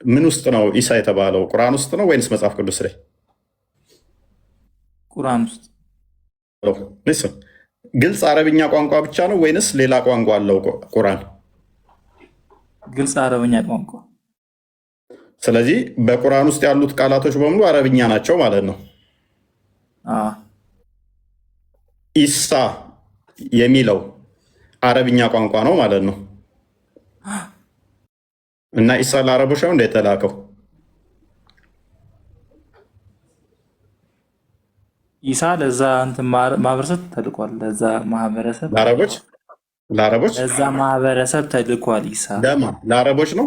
ምን ውስጥ ነው ኢሳ የተባለው? ቁርአን ውስጥ ነው ወይንስ መጽሐፍ ቅዱስ ላይ? ቁርአን ውስጥ። ግልጽ አረብኛ ቋንቋ ብቻ ነው ወይንስ ሌላ ቋንቋ አለው ቁርአን? ግልጽ አረብኛ ቋንቋ። ስለዚህ በቁርአን ውስጥ ያሉት ቃላቶች በሙሉ አረብኛ ናቸው ማለት ነው። ኢሳ የሚለው አረብኛ ቋንቋ ነው ማለት ነው። እና ኢሳ ለአረቦች ነው እንደተላከው። ኢሳ ለዛ እንትን ማህበረሰብ ተልኳል። ለዛ ማህበረሰብ ለአረቦች ለዛ ማህበረሰብ ተልኳል። ኢሳ ለአረቦች ነው።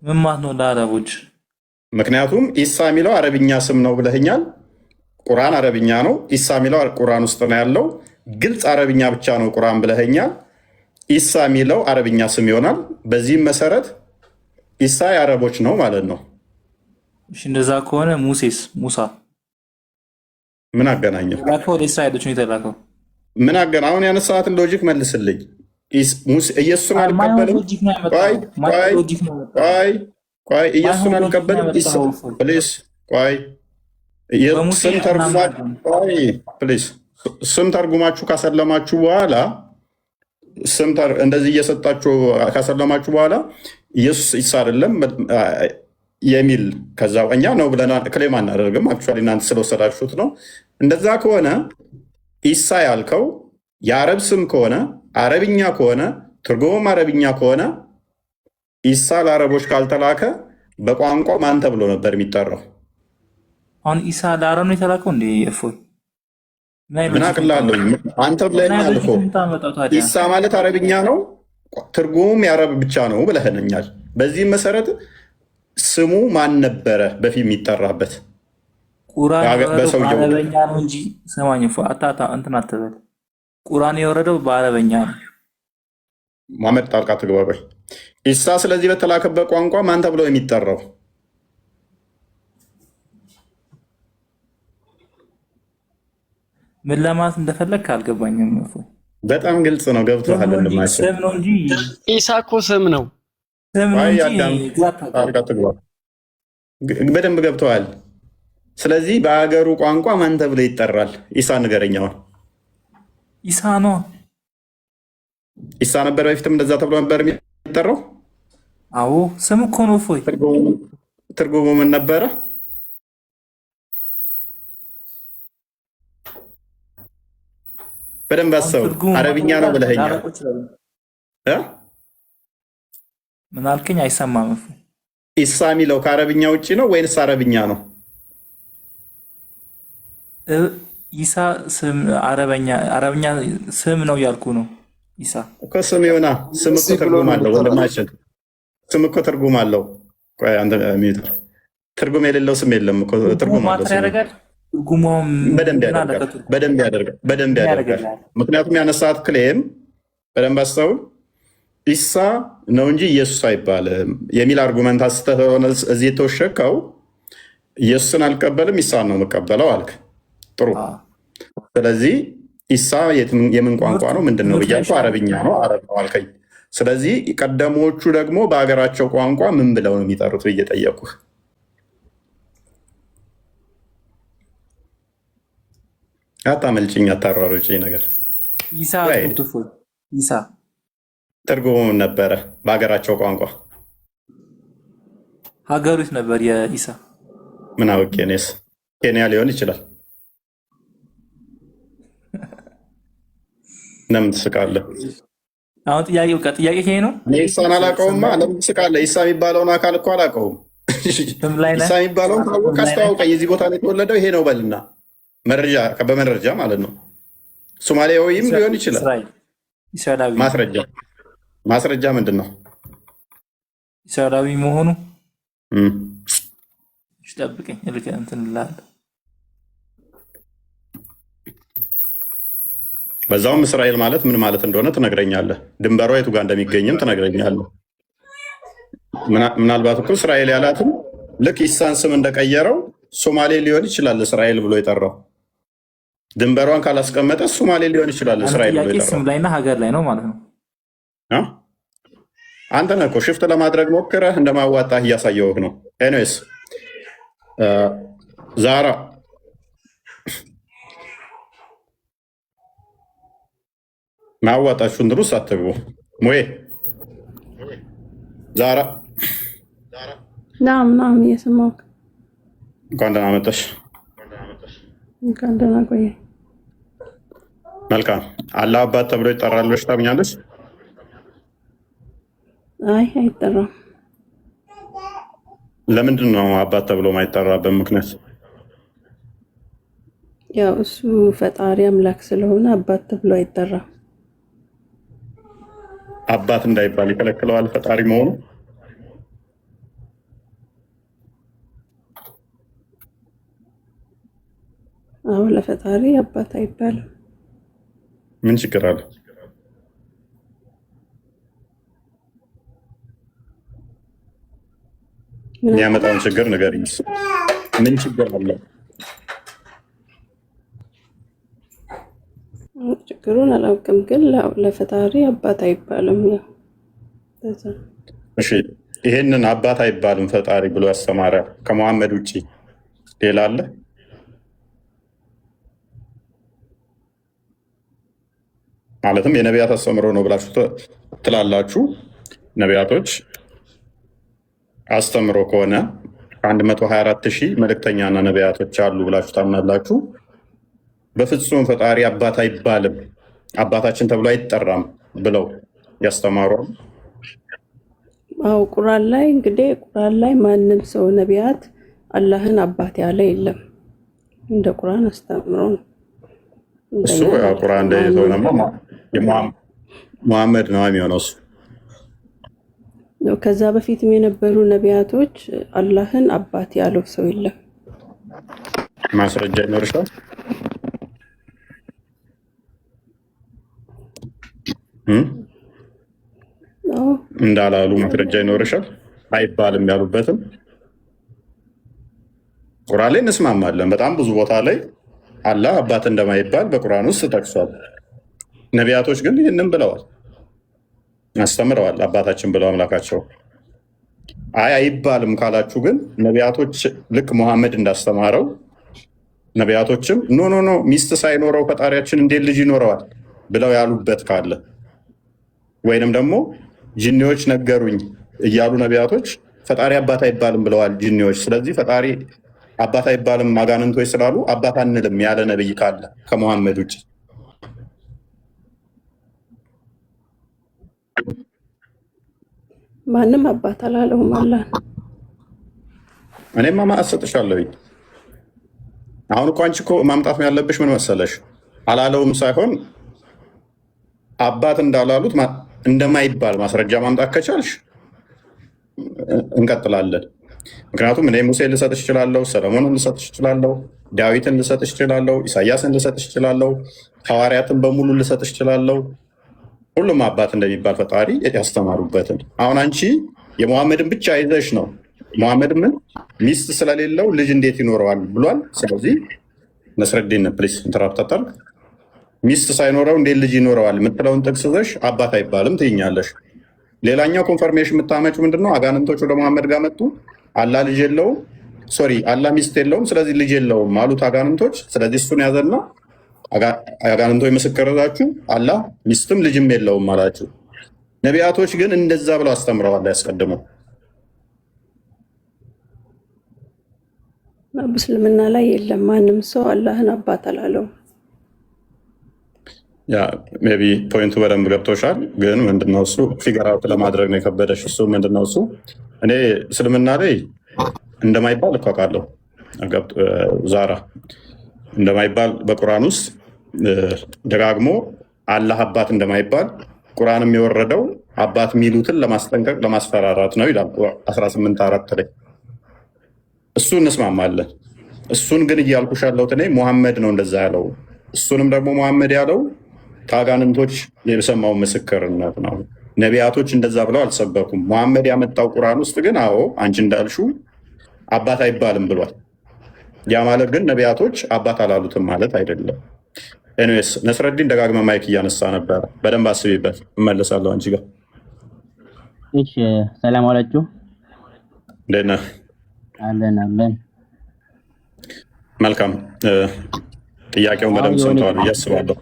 ምን ማለት ነው ለአረቦች? ምክንያቱም ኢሳ የሚለው አረብኛ ስም ነው ብለህኛል። ቁርአን አረብኛ ነው። ኢሳ የሚለው ቁርአን ውስጥ ነው ያለው። ግልጽ አረብኛ ብቻ ነው ቁርአን ብለህኛል። ኢሳ የሚለው አረብኛ ስም ይሆናል። በዚህም መሰረት ኢሳ የአረቦች ነው ማለት ነው። እሺ እንደዛ ከሆነ ሙሳ ምን አገናኘው? ለእስራኤሎች ነው የተላከው። ምን አሁን ያነሳትን ሎጂክ መልስልኝ። ኢየሱስን አልቀበልም። ቆይ ኢየሱስን አልቀበልም። ስም ተርጉማችሁ ካሰለማችሁ በኋላ እንደዚህ እየሰጣችሁ ካሰለማችሁ በኋላ ኢየሱስ ኢሳ አይደለም የሚል ከዛ እኛ ነው ብለን ክሌም አናደርግም። አክቹዋሊ እናንተ ስለወሰዳችሁት ነው። እንደዛ ከሆነ ኢሳ ያልከው የአረብ ስም ከሆነ አረብኛ ከሆነ ትርጉሙም አረብኛ ከሆነ ኢሳ ለአረቦች ካልተላከ በቋንቋው ማን ተብሎ ነበር የሚጠራው? አሁን ኢሳ ለአረብ ነው የተላከው እንዴ? እፎይ ምን አቅላለሁ? አንተ ብለኸኛል እኮ ኢሳ ማለት አረብኛ ነው ትርጉሙም የአረብ ብቻ ነው ብለኸኛል። በዚህም መሰረት ስሙ ማን ነበረ በፊት የሚጠራበት? ቁርአን በአረበኛ ነው እንጂ ሰማኝ አታታ እንትን አትበል። ቁርአን የወረደው በአረበኛ ነው። ማመድ ጣልቃ ትግባባይ ኢሳ ስለዚህ በተላከበት ቋንቋ ማን ተብሎ የሚጠራው? ምን ለማለት እንደፈለግህ አልገባኝም። በጣም ግልጽ ነው። ገብቶሃል? ስም ነው እንጂ ኢሳ እኮ ስም ነው። በደንብ ገብተዋል። ስለዚህ በሀገሩ ቋንቋ ማን ተብሎ ይጠራል? ኢሳ ንገረኛውን። ኢሳ ነው። ኢሳ ነበር በፊትም እንደዛ ተብሎ ነበር የሚጠራው። አዎ ስም እኮ ነው። እፎይ ትርጉሙ ምን ነበረ? በደንብ አሰው። አረብኛ ነው ብለኸኛል። ምን አልከኝ? አይሰማም። ኢሳ የሚለው ከአረብኛ ውጭ ነው ወይንስ አረብኛ ነው? ኢሳ ስም አረብኛ ስም ነው ያልኩ ነው። ኢሳ እኮ ስም ይሆና። ስም እኮ ትርጉም አለው ወንድማችን። ስም እኮ ትርጉም አለው። ቆይ አንተ ሜትር ትርጉም የሌለው ስም የለም እኮ። ትርጉም አለው። በደንብ ያደርጋል። ምክንያቱም ያነሳት ክሌም በደንብ አስተውል። ኢሳ ነው እንጂ ኢየሱስ አይባልም የሚል አርጉመንት አስተህ ሆነ እዚህ የተወሸከው። ኢየሱስን አልቀበልም ኢሳን ነው የምቀበለው አልክ። ጥሩ። ስለዚህ ኢሳ የምን ቋንቋ ነው ምንድን ነው ብያልኩ አረብኛ ነው አልከኝ። ስለዚህ ቀደሞቹ ደግሞ በሀገራቸው ቋንቋ ምን ብለው ነው የሚጠሩት ብዬ ጠየኩህ። አታመልጭኝ፣ አታሯሩጭኝ ነገር። ኢሳ ትርጉሙ ምን ነበረ በሀገራቸው ቋንቋ? ሀገሪቱ ነበር የኢሳ። ምን አውቄ እኔስ? ኬንያ ሊሆን ይችላል። ለምን ትስቃለህ? አሁን ጥያቄ ይሄ ነው። እኔ ኢሳን አላውቀውማ። ለምን ትስቃለህ? ኢሳ የሚባለውን አካል እኮ አላውቀውም። ኢሳ የሚባለውን ታወቅ፣ አስተዋውቀኝ። የዚህ ቦታ ላይ የተወለደው ይሄ ነው በልና በመረጃ ማለት ነው። ሶማሊያዊም ሊሆን ይችላል። ማስረጃ ምንድን ነው? እስራኤላዊ መሆኑ ጠብቀኝ ልክ እንትን እልሃለሁ። በዛውም እስራኤል ማለት ምን ማለት እንደሆነ ትነግረኛለህ። ድንበሯ የቱ ጋር እንደሚገኝም ትነግረኛለህ። ምናልባት እኮ እስራኤል ያላትም ልክ ኢሳን ስም እንደቀየረው ሶማሌ ሊሆን ይችላል እስራኤል ብሎ የጠራው። ድንበሯን ካላስቀመጠ ሶማሌ ሊሆን ይችላል እስራኤል ብሎ የጠራው። ስም ላይና ሀገር ላይ ነው ማለት ነው። አንተ ነህ እኮ ሽፍት ለማድረግ ሞክረህ እንደማዋጣህ እያሳየውህ ነው። ኤኒዌይስ ዛራ ማዋጣችሁን ድሩስ አትግቡ። ሙዬ ዛራ ናም እየሰማሁህ። እንኳን ደህና መጣሽ። እንኳን ደህና ቆየህ። መልካም። አላህ አባት ተብሎ ይጠራል ብለሽ ታምኛለሽ? አይ አይጠራም። ለምንድን ነው አባት ተብሎ ማይጠራበት ምክንያት? ያው እሱ ፈጣሪ አምላክ ስለሆነ አባት ተብሎ አይጠራም። አባት እንዳይባል ይከለክለዋል ፈጣሪ መሆኑ? አዎ ለፈጣሪ አባት አይባልም። ምን ችግር አለ? የሚያመጣውን ችግር ንገሪኝ። ምን ችግር አለ? ችግሩን አላውቅም፣ ግን ለፈጣሪ አባት አይባልም። እሺ ይሄንን አባት አይባልም ፈጣሪ ብሎ ያስተማረ ከመሐመድ ውጭ ሌላ አለ? ማለትም የነቢያት አስተምሮ ነው ብላችሁ ትላላችሁ። ነቢያቶች አስተምሮ ከሆነ 124,000 መልእክተኛና ነቢያቶች አሉ ብላችሁ ታምናላችሁ። በፍጹም ፈጣሪ አባት አይባልም፣ አባታችን ተብሎ አይጠራም ብለው ያስተማሩ። አው ቁርአን ላይ እንግዲህ ቁርአን ላይ ማንም ሰው ነቢያት አላህን አባት ያለ የለም። እንደ ቁርአን አስተምሮ እሱ ቁርአን እንደይዘው ነው ሙሐመድ ነው የሚሆነው እሱ። ከዛ በፊትም የነበሩ ነቢያቶች አላህን አባት ያለው ሰው የለም። ማስረጃ ይኖርሻል? እንዳላሉ ማስረጃ ይኖርሻል? አይባልም ያሉበትም ቁርአን ላይ እንስማማለን። በጣም ብዙ ቦታ ላይ አላህ አባት እንደማይባል በቁርአን ውስጥ ተጠቅሷል። ነቢያቶች ግን ይህንን ብለዋል፣ አስተምረዋል። አባታችን ብለው አምላካቸው አይባልም ካላችሁ ግን ነቢያቶች ልክ ሙሐመድ እንዳስተማረው ነቢያቶችም ኖ ሚስት ሳይኖረው ፈጣሪያችን እንዴት ልጅ ይኖረዋል ብለው ያሉበት ካለ ወይንም ደግሞ ጂኒዎች ነገሩኝ እያሉ ነቢያቶች ፈጣሪ አባት አይባልም ብለዋል ጂኒዎች። ስለዚህ ፈጣሪ አባት አይባልም አጋንንቶች ስላሉ አባት አንልም ያለ ነብይ ካለ ከሙሐመድ ውጭ ማንም አባት አላለውም አላህ። እኔማ ማሰጥሻለሁ። አሁን እኮ አንቺ እኮ ማምጣት ያለብሽ ምን መሰለሽ፣ አላለውም ሳይሆን አባት እንዳላሉት እንደማይባል ማስረጃ ማምጣት ከቻልሽ እንቀጥላለን። ምክንያቱም እኔ ሙሴ ልሰጥሽ እችላለሁ፣ ሰለሞንን ልሰጥሽ እችላለሁ፣ ዳዊትን ልሰጥሽ እችላለሁ፣ ኢሳያስን ልሰጥሽ እችላለሁ፣ ሐዋርያትን በሙሉ ልሰጥሽ እችላለሁ። ሁሉም አባት እንደሚባል ፈጣሪ ያስተማሩበትን። አሁን አንቺ የሙሐመድን ብቻ ይዘሽ ነው። ሙሐመድ ምን ሚስት ስለሌለው ልጅ እንዴት ይኖረዋል ብሏል። ስለዚህ ነስረዲን ፕሊስ ኢንተራፕት። ሚስት ሳይኖረው እንዴት ልጅ ይኖረዋል የምትለውን ጥቅስ ይዘሽ አባት አይባልም ትይኛለሽ። ሌላኛው ኮንፈርሜሽን የምታመጪው ምንድነው? አጋንንቶች ወደ ሙሐመድ ጋር መጡ። አላህ ልጅ የለውም፣ ሶሪ አላህ ሚስት የለውም፣ ስለዚህ ልጅ የለውም አሉት አጋንንቶች። ስለዚህ እሱን ያዘና አጋንንቶች ምስክር ይዛችሁ አላህ ሚስትም ልጅም የለውም አላችሁ። ነቢያቶች ግን እንደዛ ብለው አስተምረዋል ያስቀድመው። በእስልምና ላይ የለም፣ ማንም ሰው አላህን አባት አላለውም። ያ ሜይ ቢ ፖይንቱ በደንብ ገብቶሻል። ግን ምንድነው እሱ ፊገር አውት ለማድረግ ነው የከበደሽ። እሱ ምንድነው እሱ እኔ እስልምና ላይ እንደማይባል እኮ አውቃለሁ። ዛራ እንደማይባል በቁርአን ውስጥ ደጋግሞ አላህ አባት እንደማይባል ቁርአንም የወረደው አባት የሚሉትን ለማስጠንቀቅ ለማስፈራራት ነው ይላል 18:4 ላይ። እሱ እንስማማለን። እሱን ግን እያልኩሽ ያለሁት እኔ ሙሐመድ ነው እንደዛ ያለው። እሱንም ደግሞ ሙሐመድ ያለው ከአጋንንቶች የሰማው ምስክርነት ነው። ነቢያቶች እንደዛ ብለው አልሰበኩም። ሙሐመድ ያመጣው ቁርአን ውስጥ ግን አዎ አንቺ እንዳልሽው አባት አይባልም ብሏል። ያ ማለት ግን ነቢያቶች አባት አላሉትም ማለት አይደለም። ኤኒዌይስ ነስረዲን ደጋግመ ማይክ እያነሳ ነበረ። በደንብ አስቢበት። እመለሳለሁ አንቺ ጋር። እሺ ሰላም አላችሁ። እንዴት ነህ? አለን አለን። መልካም። ጥያቄውን በደንብ ሰምተዋል ብዬ አስባለሁ።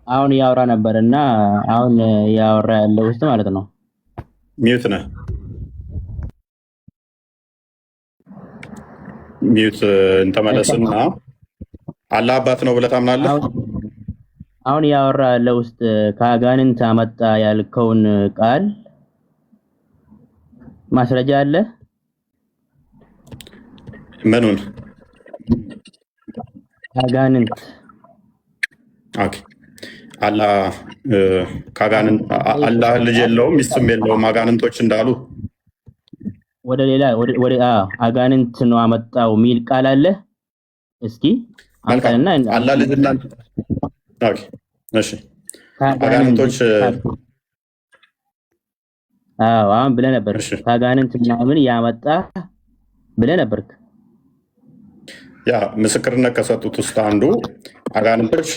አሁን እያወራ ነበር እና አሁን እያወራ ያለው ውስጥ ማለት ነው። ሚዩት ነህ። ሚዩት እንተመለስና አላህ አባት ነው ብለህ ታምናለህ? አሁን እያወራ ያለው ውስጥ ከአጋንንት አመጣ ያልከውን ቃል ማስረጃ አለ? ምኑን? አጋንንት። ኦኬ አላህ ልጅ የለውም ሚስትም የለውም አጋንንቶች እንዳሉ ወደ ሌላ ወደ አጋንንት ነው አመጣው ሚል ቃል አለ? እስኪ አንተና አላህ ልጅና ኦኬ እሺ አጋንንቶች አሁን ብለህ ነበር ከአጋንንት ምናምን ያመጣ ብለህ ነበር። ያ ምስክርነት ከሰጡት ውስጥ አንዱ አጋንንቶች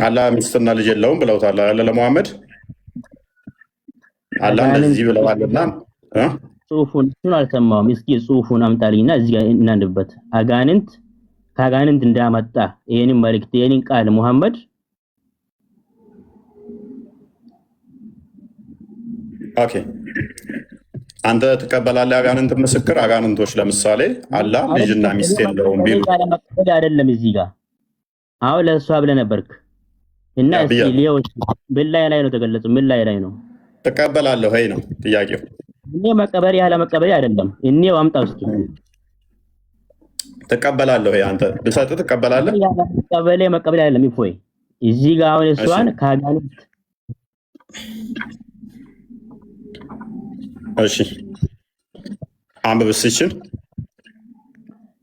አላህ ሚስትና ልጅ የለውም ብለውታል አለ ለሙሐመድ። አላህ እንደዚህ ብለዋልና ጽሁፉን አልሰማሁም። እስኪ ጽሁፉን አምጣልኝና እዚህ ጋር እናንብበት። አጋንንት ከአጋንንት እንዳመጣ ይሄንን መልእክት ይሄንን ቃል ሙሐመድ ኦኬ አንተ ትቀበላለህ? አጋንንት ምስክር አጋንንቶች ለምሳሌ አላህ ልጅና ሚስት የለውም ቢሉ አይደለም እዚህ ጋር አሁን ለእሷ ብለህ ነበርክ እና እስኪ ሊዮስ በላይ ላይ ነው ተገለጸው። ምን ላይ ነው ትቀበላለህ ወይ ነው ጥያቄው? እኔ መቀበል ያለ መቀበል አይደለም። እኔው አምጣው እስኪ ትቀበላለህ ወይ? አንተ ብሰጥ ትቀበላለህ? መቀበል አይደለም ይፎይ እዚህ ጋር አሁን እሷን ከአጋንንት እሺ አንብብ እስኪ።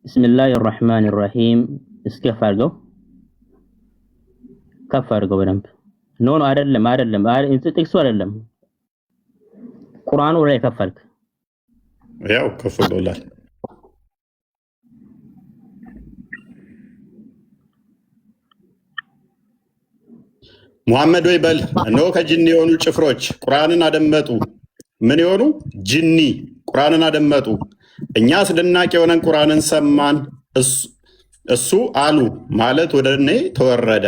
ቢስሚላሂር ረህማኒር ረሂም እስኪ ከፍ አድርገው በደንብ ኖ አይደለም ጥቅሱ አይደለም ቁርአኑ ላይ ከፈልክ ያው ከፍ ብሎላል። ሙሐመድ ወይ በል እነሆ ከጅኒ የሆኑ ጭፍሮች ቁርአንን አደመጡ። ምን የሆኑ ጅኒ ቁርአንን አደመጡ። እኛ አስደናቂ የሆነን ቁርአንን ሰማን። እሱ አሉ ማለት ወደ እኔ ተወረደ።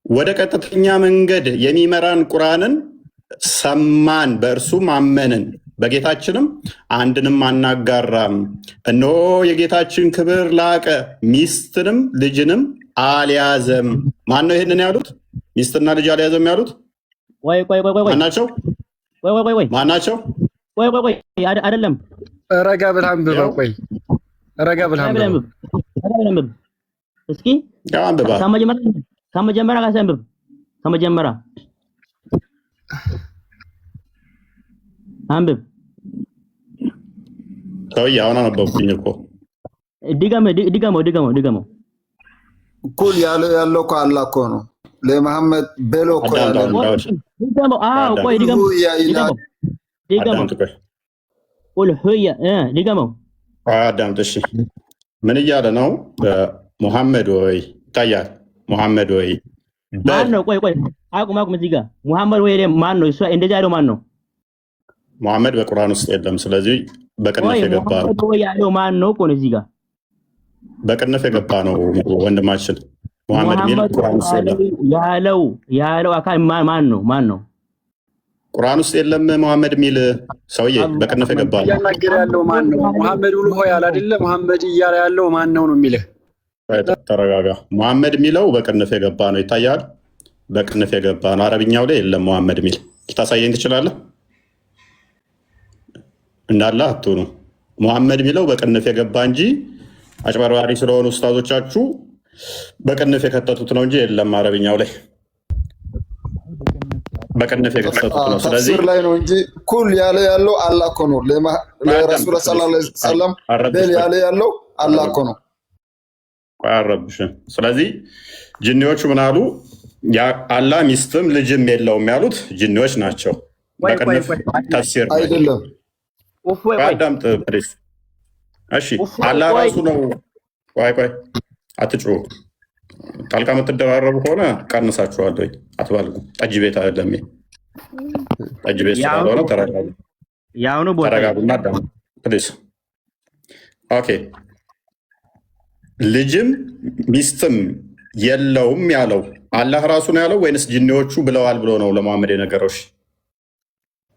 ወደ ቀጥተኛ መንገድ የሚመራን ቁርአንን ሰማን፣ በእርሱም አመንን፣ በጌታችንም አንድንም አናጋራም። እነሆ የጌታችን ክብር ላቀ፣ ሚስትንም ልጅንም አልያዘም። ማን ነው ይሄንን ያሉት? ሚስትና ልጅ አልያዘም ያሉት ወይ ማናቸው? ማናቸው? ወይ አይደለም። ረጋ ብለህ አንብበው። ቆይ ረጋ ብለህ አንብበው እስኪ። ከመጀመሪያ ጋር አንብብ። ከመጀመሪያ አንብብ። ሰውዬ አሁን አነበብኩኝ እኮ። ድገመው። እኩል ያለው እኮ አላህ እኮ ነው። ለመሐመድ በሎ እኮ ያለው ድገመው። ቆይ ድገመው። ቁል ሁያ ድገመው። አዳምጥ እሺ። ምን እያለ ነው? ሙሐመድ ወይ ይታያል። ሙሐመድ ወይ ማን ነው? ቆይ አቁም እዚህ ጋር ሙሐመድ ወይ ማን ነው? እሱ እንደዚህ ያለው ማን ነው? ሙሐመድ በቁርአን ውስጥ የለም። ስለዚህ በቅንፍ የገባ ነው። ሙሐመድ ወይ ያለው ማን ነው? ቆይ እዚህ ጋር በቅንፍ የገባ ነው ወንድማችን። ሙሐመድ ሚል ቁርአን ውስጥ የለም። ያለው አካል ማን ነው? ቁርአን ውስጥ የለም ሙሐመድ ሚል ሰውዬ። በቅንፍ የገባ ነው። እያናገረ ያለው ማን ነው? ሙሐመድ ብሎ ሆይ አይደለ? ሙሐመድ እያለ ያለው ማን ነው የሚልህ? ተረጋጋ። ሙሐመድ ሚለው በቅንፍ የገባ ነው። ይታያል። በቅንፍ የገባ ነው። አረብኛው ላይ የለም ሙሐመድ ሚል። ልታሳየኝ ትችላለህ? እንዳለ አትሆኑ። ሙሐመድ ሚለው በቅንፍ የገባ እንጂ አጭበርባሪ ስለሆኑ ኡስታዞቻችሁ በቅንፍ የከተቱት ነው እንጂ የለም አረብኛው ላይ። በቅንፍ የከተቱት ነው። ስለዚህ ተፍሲር ላይ ነው እንጂ ኩል ያለው አላህ እኮ ነው። ለረሱል ሰለላሁ ዐለይሂ ወሰለም በል ያለው አላህ እኮ ነው። አረብሽ። ስለዚህ ጅኒዎቹ ምን አሉ? አላህ ሚስትም ልጅም የለውም ያሉት ጅኒዎች ናቸው። በቅንፍ ተፍሲር አይደለም። አዳምጥ ፕሊዝ። እሺ አላህ ራሱ ነው። ቆይ አትጩሁ። ጣልቃ የምትደራረቡ ከሆነ ቀንሳችኋለሁ። አትባልጉ። ጠጅ ቤት አይደለም። ጠጅ ቤት ስለሆነ ተረጋጉና አዳምጡ ፕሊዝ። ኦኬ ልጅም ሚስትም የለውም ያለው አላህ ራሱ ነው ያለው ወይንስ ጅኒዎቹ ብለዋል ብሎ ነው ለሙሐመድ የነገረው?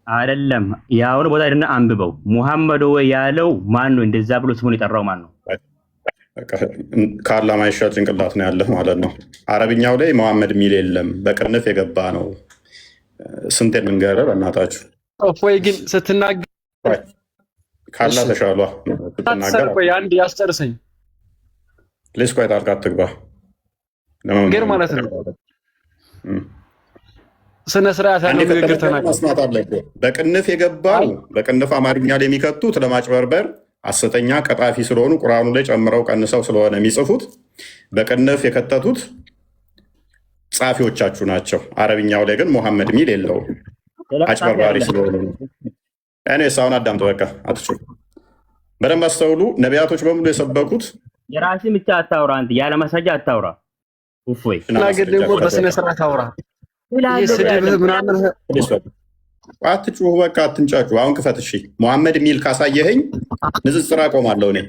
አይደለም። ያውን ቦታ አይደለም አንብበው። ሙሐመድ ወይ ያለው ማን ነው? እንደዛ ብሎ ስሙን የጠራው ማን ነው? ከአላህ ማይሻል ጭንቅላት ነው ያለህ ማለት ነው። አረብኛው ላይ መሐመድ ሚል የለም፣ በቅንፍ የገባ ነው። ስንት ልንገርህ በእናታችሁ። ወይ ግን ስትናገር ካላህ ተሻሏ ስትናገር አንድ ያስጨርሰኝ ፕሊስ። ቆይ ጣልቃ አትግባ ግን ማለት ነው። ስነ ስርዓት ያለው ንግግር ተናገር። በቅንፍ የገባው በቅንፍ አማርኛ ላይ የሚከቱት ለማጭበርበር ሐሰተኛ ቀጣፊ ስለሆኑ ቁርአኑ ላይ ጨምረው ቀንሰው ስለሆነ የሚጽፉት በቅንፍ የከተቱት ጻፊዎቻችሁ ናቸው። አረብኛው ላይ ግን ሙሐመድ ሚል የለውም፣ አጭበርባሪ ስለሆኑ። እኔ ሳውን አዳምጥ፣ በቃ አትችሉ። በደንብ አስተውሉ። ነቢያቶች በሙሉ የሰበኩት የራስህ ብቻ አታውራ፣ አንተ ያለ ማሳጃ አታውራ። እፎይ ነገር ደግሞ በስነ ስርዓት አውራ። ይስድብህ ምናምን አትጩሁ፣ በቃ አትንጫጩ። አሁን ክፈት። እሺ ሙሐመድ ሚል ካሳየኸኝ ንጽጽር አቆማለሁ እኔ።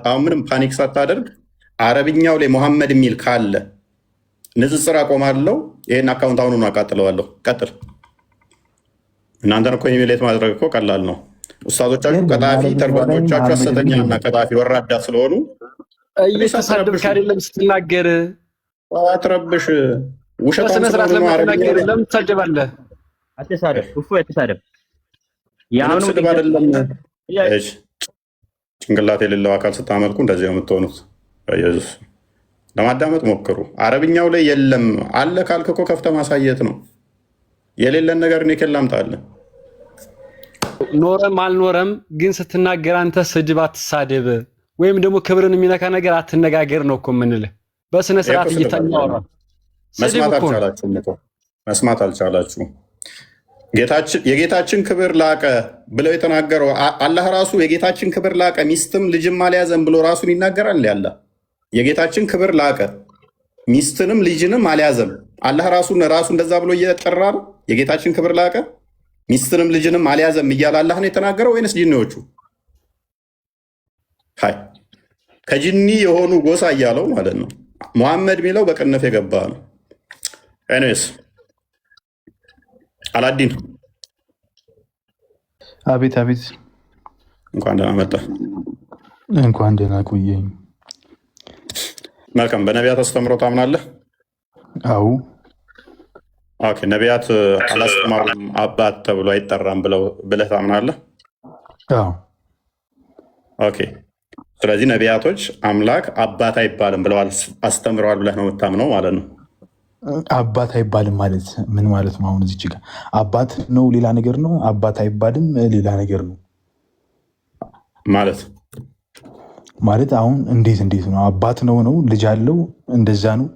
አሁን ምንም ፓኒክ ሳታደርግ አረብኛው ላይ ሙሐመድ ሚል ካለ ንጽጽር አቆማለሁ። ይሄን አካውንት አሁኑን አቃጥለዋለሁ። ቀጥል። እናንተን እኮ ኢሜሌት ማድረግ እኮ ቀላል ነው። ኡስታዞቻችሁ ቀጣፊ፣ ተርጓሚዎቻችሁ ሐሰተኛ እና ቀጣፊ ወራዳ ስለሆኑ እየተሳደብክ አይደለም ስትናገር። አትረብሽ። ውሸት በስነ ስርዓት ለምትናገር ለምን ትሳደባለህ? አትሳደብ። እፎይ አትሳደብ። ያሁን ስድብ አይደለም። ጭንቅላት የሌለው አካል ስታመልኩ እንደዚህ ነው የምትሆኑት። ኢየሱስ ለማዳመጥ ሞክሩ። አረብኛው ላይ የለም አለ ካልክ እኮ ከፍተህ ማሳየት ነው። የሌለን ነገር እኔ ከላ አምጣለህ። ኖረም አልኖረም ግን ስትናገር አንተ ስድብ አትሳደብ፣ ወይም ደግሞ ክብርን የሚነካ ነገር አትነጋገር ነው እኮ የምንልህ። በስነ ስርዓት እየተኛወራ መስማት አልቻላችሁም። የጌታችን ክብር ላቀ ብለው የተናገረው አላህ ራሱ የጌታችን ክብር ላቀ ሚስትም ልጅም አልያዘም ብሎ ራሱን ይናገራል። ያለ የጌታችን ክብር ላቀ ሚስትንም ልጅንም አልያዘም። አላህ ራሱ እንደዛ ብሎ እየጠራ ነው። የጌታችን ክብር ላቀ ሚስትንም ልጅንም አልያዘም እያለ አላህ ነው የተናገረው ወይንስ ጅኒዎቹ? ከጅኒ የሆኑ ጎሳ እያለው ማለት ነው። ሙሐመድ የሚለው በቅንፍ የገባ ነው። ኤኒዌይስ አላዲን አቤት አቤት። እንኳን ደህና መጣ። እንኳን ደህና ቆየኝ። መልካም። በነቢያት አስተምሮ ታምናለህ? አዎ። ኦኬ። ነቢያት አላስተማሩም አባት ተብሎ አይጠራም ብለህ ታምናለህ? አዎ። ኦኬ። ስለዚህ ነቢያቶች አምላክ አባት አይባልም ብለው አስተምረዋል ብለህ ነው የምታምነው ማለት ነው? አባት አይባልም ማለት ምን ማለት ነው? አሁን እዚች ጋር አባት ነው ሌላ ነገር ነው፣ አባት አይባልም ሌላ ነገር ነው ማለት አሁን እንዴት ነው? አባት ነው ልጅ አለው እንደዛ ነው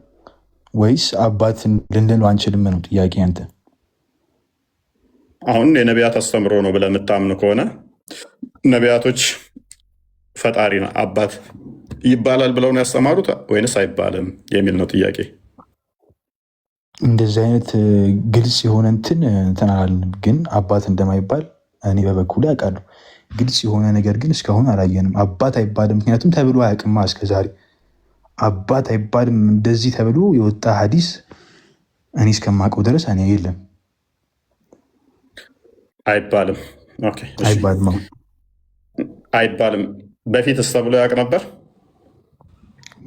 ወይስ አባት ልንለው አንችልም ነው ጥያቄ አንተ? አሁን የነቢያት አስተምሮ ነው ብለህ የምታምን ከሆነ ነቢያቶች ፈጣሪ አባት ይባላል ብለው ነው ያስተማሩት ወይንስ አይባልም የሚል ነው ጥያቄ። እንደዚህ አይነት ግልጽ የሆነ እንትን አላልንም፣ ግን አባት እንደማይባል እኔ በበኩሌ አውቃለሁ። ግልጽ የሆነ ነገር ግን እስካሁን አላየንም። አባት አይባልም ምክንያቱም ተብሎ አያውቅማ እስከዛሬ። አባት አይባልም እንደዚህ ተብሎ የወጣ ሐዲስ እኔ እስከማውቀው ድረስ እኔ የለም። አይባልም አይባልም። በፊትስ ተብሎ ያውቅ ነበር?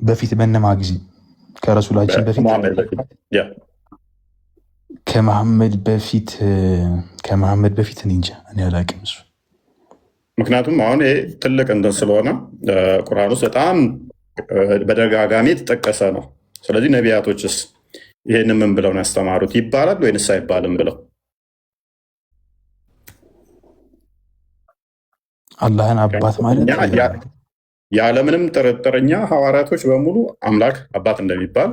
በፊት በነማ ጊዜ? ከረሱላችን በፊት ከመሐመድ በፊት እኔ እንጃ፣ እኔ አላውቅም እሱ። ምክንያቱም አሁን ይሄ ትልቅ እንትን ስለሆነ ቁርአን ውስጥ በጣም በደጋጋሚ የተጠቀሰ ነው። ስለዚህ ነቢያቶችስ ይህን ምን ብለው ነው ያስተማሩት? ይባላል ወይንስ አይባልም ብለው አላህን አባት ማለት ያለምንም ጥርጥር እኛ ሐዋርያቶች በሙሉ አምላክ አባት እንደሚባል፣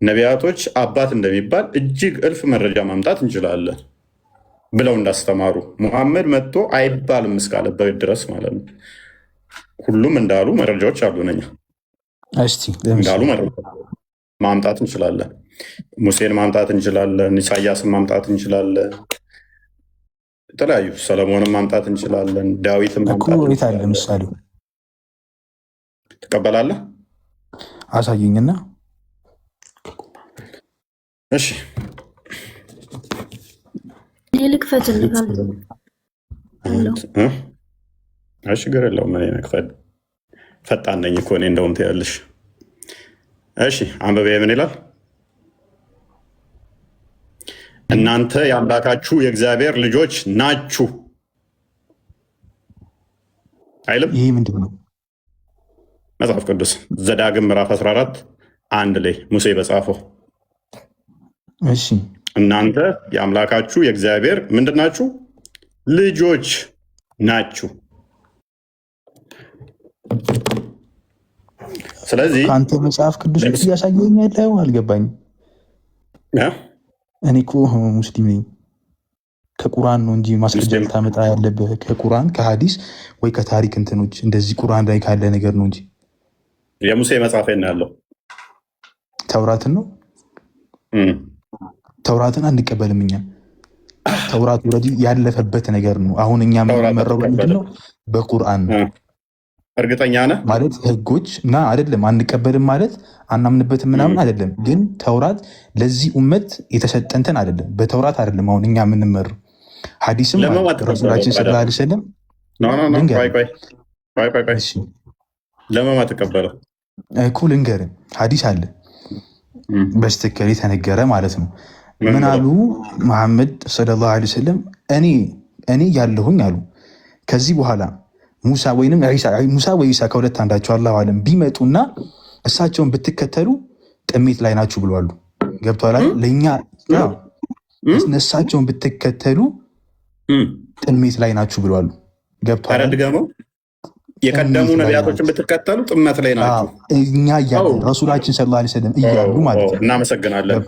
ነቢያቶች አባት እንደሚባል እጅግ እልፍ መረጃ ማምጣት እንችላለን ብለው እንዳስተማሩ ሙሐመድ መጥቶ አይባልም እስካለበት ድረስ ማለት ነው። ሁሉም እንዳሉ መረጃዎች አሉ። ነኛ እንዳሉ መረጃ ማምጣት እንችላለን። ሙሴን ማምጣት እንችላለን። ኢሳያስን ማምጣት እንችላለን። የተለያዩ ሰለሞንን ማምጣት እንችላለን። ዳዊትን ማምጣት እንችላለን። ምሳሌ ትቀበላለህ? አሳየኝና። እሺ ልክፈት እንላለን። ችግር የለውም። እኔ መክፈት ፈጣን ነኝ እኮ እኔ እንደውም ትያለሽ። እሺ አንበቤ ምን ይላል? እናንተ የአምላካችሁ የእግዚአብሔር ልጆች ናችሁ አይልም? ይህ ምንድን ነው? መጽሐፍ ቅዱስ ዘዳግም ምዕራፍ 14 1 ላይ ሙሴ በጻፈው። እሺ እናንተ የአምላካችሁ የእግዚአብሔር ምንድን ናችሁ? ልጆች ናችሁ። ስለዚህ ከአንተ መጽሐፍ ቅዱስ እያሳየኝ ያለው አልገባኝም። እኔ እኮ ሙስሊም ነኝ። ከቁርአን ነው እንጂ ማስረጃ ልታመጣ ያለብህ ከቁርአን ከሀዲስ ወይ ከታሪክ እንትኖች እንደዚህ ቁርአን ላይ ካለ ነገር ነው እንጂ። የሙሴ መጽሐፍ ያለው ተውራትን ነው። ተውራትን አንቀበልም እኛ። ተውራት ኦልሬዲ ያለፈበት ነገር ነው። አሁን እኛ የምንመረው ምንድን ነው? በቁርአን ነው። እርግጠኛ ነህ ማለት ህጎች እና አይደለም። አንቀበልም ማለት አናምንበትም ምናምን አይደለም። ግን ተውራት ለዚህ ኡመት የተሰጠ እንትን አይደለም። በተውራት አይደለም አሁን እኛ የምንመረው። ሐዲስም ረሱላችን ሰለላሁ ዐለይሂ ወሰለም ለማማ ተቀበለው እኮ ልንገርህ፣ ሐዲስ አለ በስትክክል የተነገረ ማለት ነው። ምን አሉ መሐመድ ሰለላሁ ዐለይሂ ወሰለም? እኔ ያለሁኝ አሉ ከዚህ በኋላ ሙሳ ወይንም ሙሳ ወይ ኢሳ ከሁለት አንዳቸው አላሁ አለም ቢመጡና እሳቸውን ብትከተሉ ጥሜት ላይ ናችሁ ብለዋሉ። ገብቷል አይደል? ለእኛ እሳቸውን ብትከተሉ ጥሜት ላይ ናችሁ ብለዋሉ። ገብቷል አይደል? የቀደሙ ነቢያቶችን ብትከተሉ ጥመት ላይ ናችሁ። እኛ እያሉ ረሱላችን ሰለላሁ ዐለይሂ ወሰለም እያሉ ማለት ነው። እናመሰግናለን።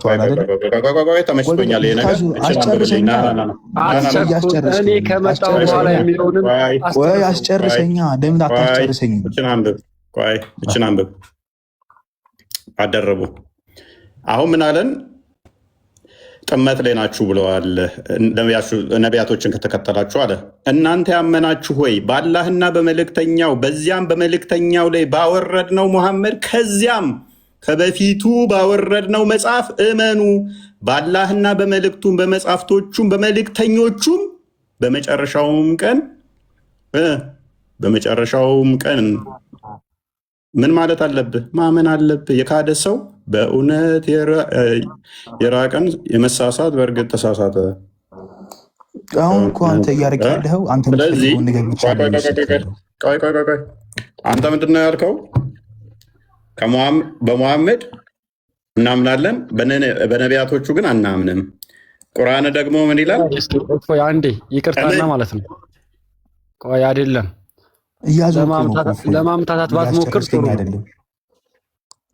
ተመችቶኛል ይሄ ነገር። አስጨርሰኛ። ለምን አታስጨርሰኝ? እችን አንብብ። አደረቡ አሁን ምን አለን? ጥመት ላይ ናችሁ ብለዋል። ነቢያቶችን ከተከተላችሁ አለ። እናንተ ያመናችሁ ሆይ በአላህና በመልእክተኛው በዚያም በመልእክተኛው ላይ ባወረድነው ሙሐመድ ከዚያም ከበፊቱ ባወረድነው መጽሐፍ እመኑ። በአላህና በመልእክቱም በመጽሐፍቶቹም በመልእክተኞቹም በመጨረሻውም ቀን ምን ማለት አለብህ? ማመን አለብህ። የካደ ሰው በእውነት የራቀን የመሳሳት በእርግጥ ተሳሳተ። አሁን እኮ አንተ እያደረግ ያለኸው አንተ ነገር ብቻ። አንተ ምንድን ነው ያልከው? በሙሐመድ እናምናለን፣ በነቢያቶቹ ግን አናምንም። ቁርአን ደግሞ ምን ይላል? አንዴ ይቅርታና ማለት ነው። ቆይ አይደለም ለማምታታት ባትሞክር ጥሩ አይደለም።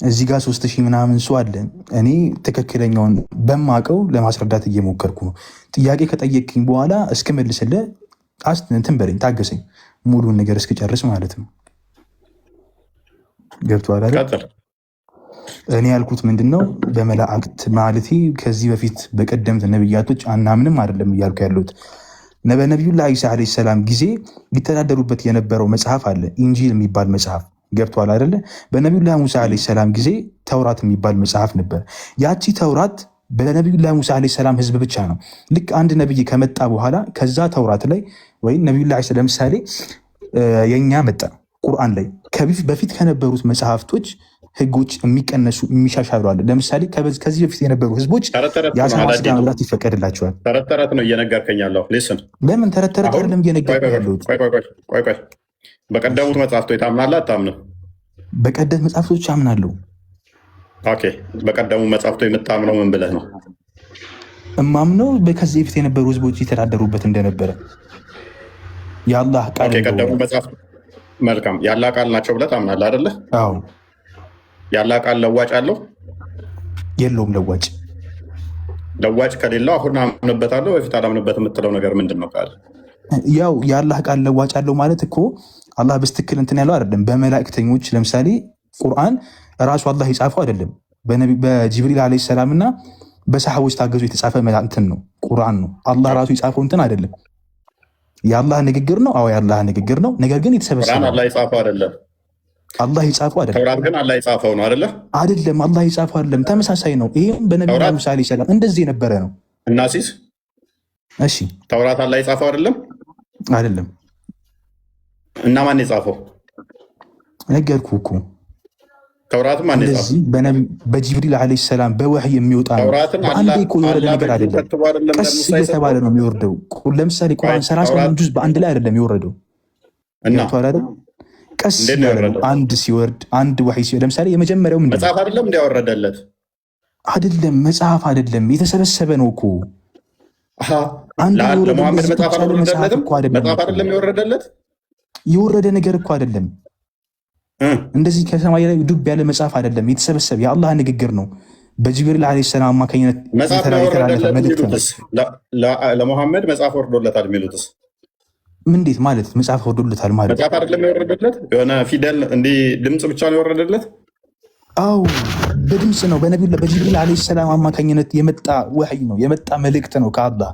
እዚህ ጋር 3000 ምናምን ሰው አለ። እኔ ትክክለኛውን በማውቀው ለማስረዳት እየሞከርኩ ነው። ጥያቄ ከጠየቅኝ በኋላ እስክመልስልህ እንትን በለኝ፣ ታገሰኝ፣ ሙሉን ነገር እስክጨርስ ማለት ነው። ገብቶሃል አይደል? እኔ ያልኩት ምንድን ነው? በመላእክት ማለቴ ከዚህ በፊት በቀደምት ነብያቶች አናምንም አይደለም እያልኩ ያለሁት። በነቢዩላህ ዒሳ ዓለይሂ ሰላም ጊዜ ሊተዳደሩበት የነበረው መጽሐፍ አለ፣ ኢንጂል የሚባል መጽሐፍ። ገብቷል አይደለ? በነቢዩላህ ሙሳ ዓለይሂ ሰላም ጊዜ ተውራት የሚባል መጽሐፍ ነበር። ያቺ ተውራት በነቢዩላህ ሙሳ ዓለይሂ ሰላም ህዝብ ብቻ ነው። ልክ አንድ ነቢይ ከመጣ በኋላ ከዛ ተውራት ላይ ወይም ነቢዩላህ ዒሳ ለምሳሌ የኛ መጣ ቁርአን ላይ በፊት ከነበሩት መጽሐፍቶች ህጎች የሚቀነሱ የሚሻሻሉ አለ። ለምሳሌ ከዚህ በፊት የነበሩ ህዝቦች የአሳማ ስጋ መብላት ይፈቀድላቸዋል። ተረት ነው እየነገርከኝ ያለው። ለምን ተረት አይደለም እየነገርከኝ ያለሁት? በቀደሙት መጽሐፍቶች ታምናለህ አታምንም? በቀደም መጽሐፍቶች አምናለሁ። ኦኬ፣ በቀደሙ መጽሐፍቶች የምታምነው ምን ብለህ ነው? እማምነው ከዚህ በፊት የነበሩ ህዝቦች የተዳደሩበት እንደነበረ የአላህ ቃል ቀደሙ መጽሐፍ መልካም የአላህ ቃል ናቸው ብለህ ታምናለህ አይደለ? አዎ። የአላህ ቃል ለዋጭ አለው የለውም? ለዋጭ ለዋጭ ከሌለው አሁን አምንበታለሁ በፊት አላምንበት የምትለው ነገር ምንድን ነው? ቃል ያው የአላህ ቃል ለዋጭ አለው ማለት እኮ አላህ በስትክክል እንትን ያለው አይደለም። በመላእክተኞች ለምሳሌ ቁርአን ራሱ አላህ የጻፈው አይደለም። በጅብሪል ዓለይሂ ሰላም እና በሰሐቦች ታገዙ የተጻፈ እንትን ነው፣ ቁርአን ነው። አላህ ራሱ የጻፈው እንትን አይደለም። የአላህ ንግግር ነው። አዎ የአላህ ንግግር ነው። ነገር ግን የተሰበሰበ አላህ የጻፈው አይደለም። አላህ የጻፈው አይደለም። ተውራት ግን አላህ የጻፈው ነው አይደለ? አይደለም፣ አላህ የጻፈው አይደለም። ተመሳሳይ ነው። ይሄም በነብዩ ሙሳ ዓለይሂ ሰላም እንደዚህ የነበረ ነው። እናሲስ እሺ፣ ተውራት አላህ የጻፈው አይደለም? አይደለም። እና ማን የጻፈው? ነገርኩህ እኮ ተውራትም ማን የጻፈው? በጅብሪል ዓለይሂ ሰላም በወህይ የሚወጣ ነው። በአንዴ እኮ የወረደ ነገር አይደለም። ቀስ እየተባለ ነው የሚወርደው። ለምሳሌ ቁርአን 30 ጁዝ በአንድ ላይ አይደለም የወረደው። ቀስ አንድ ሲወርድ አንድ ወህይ ሲወርድ፣ ለምሳሌ የመጀመሪያው ምንድን ነው? መጽሐፍ አይደለም እንዲያወረደለት አይደለም፣ መጽሐፍ አይደለም፣ የተሰበሰበ ነው እኮ። ለሙሐመድ መጽሐፍ አይደለም የወረደለት። የወረደ ነገር እኮ አይደለም። እንደዚህ ከሰማይ ላይ ዱብ ያለ መጽሐፍ አይደለም። የተሰበሰበ የአላህ ንግግር ነው። በጅብሪል ዓለይሂ ሰላም አማካኝነት የተላለፈ መልእክት ነው። ለሙሐመድ መጽሐፍ ወርዶለታል የሚሉትስ እንዴት ማለት? መጽሐፍ ወርዶለታል ማለት መጽሐፍ አይደለም የወረደለት? የሆነ ፊደል እንዲህ ድምፅ ብቻ ነው የወረደለት? አው በድምፅ ነው። በጅብሪል ዓለይሂ ሰላም አማካኝነት የመጣ ወህይ ነው፣ የመጣ መልእክት ነው ከአላህ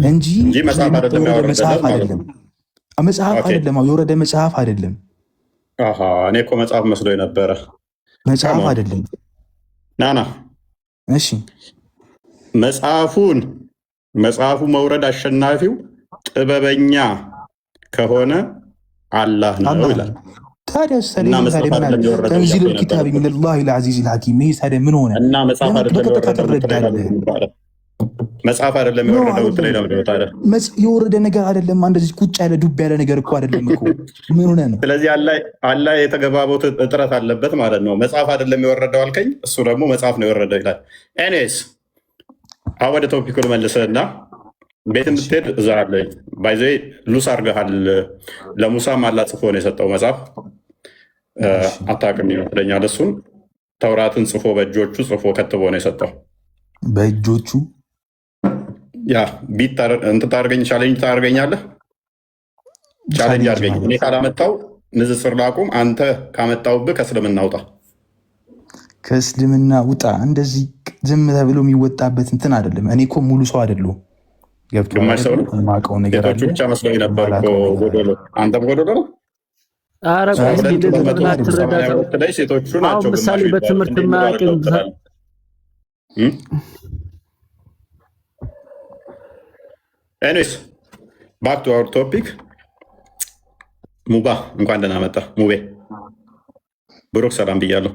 እንጂ መጽሐፍ አይደለም። መጽሐፍ አይደለም። መጽሐፍ አይደለም። የወረደ መጽሐፍ አይደለም። እኔ እኮ መጽሐፍ መስሎ ነበረ። መጽሐፍ አይደለም። ናና እሺ፣ መጽሐፉ መውረድ አሸናፊው ጥበበኛ ከሆነ አላህ ነው ይላል። ታዲያ ተንዚል ልኪታብ ሚነላሂ ልዐዚዚል ሐኪም። ይሄ ታዲያ ምን ሆነ? እና መጽሐፍ አይደለም የወረደው ትለኝ ነው ታዲያ? የወረደ ነገር አይደለም። እንደዚህ ቁጭ ያለ ዱብ ያለ ነገር እኮ አይደለም እኮ። ምን ሆነ ነው? ስለዚህ አላህ የተገባቦት እጥረት አለበት ማለት ነው። መጽሐፍ አይደለም የወረደው አልከኝ፣ እሱ ደግሞ መጽሐፍ ነው የወረደው ይላል። ኤኒዌይስ አሁን ወደ ቶፒኩ ልመልስህና ቤት እንድትሄድ እዛ አለ ባይዘ ሉስ አድርገሃል። ለሙሳም አላህ ጽፎ ነው የሰጠው መጽሐፍ አታውቅም ይመስለኛል። እሱን ተውራትን ጽፎ በእጆቹ ጽፎ ከትቦ ነው የሰጠው በእጆቹ። ያ ቢት እንትን ታደርገኝ ቻሌንጅ ታደርገኛለህ። ቻሌንጅ አድርገኝ። እኔ ካላመጣው ንጽጽር ላቁም። አንተ ካመጣውብህ ከእስልምና ውጣ። ከእስልምና ውጣ። እንደዚህ ዝም ተብሎ የሚወጣበት እንትን አይደለም። እኔ እኮ ሙሉ ሰው አይደለሁም። ግማሽ ሰው ነው ሴቶቹ ብቻ መስሎኝ ነበር እኮ ጎዶሎ። አንተም ጎዶሎ ነው። ሴቶቹ ናቸው ምሳሌ በትምህርት ማያውቅም። ኤኒዌይስ ባክ ቱ አወር ቶፒክ። ሙባ እንኳን ደህና መጣ። ሙቤ ብሩክ ሰላም ብያለሁ።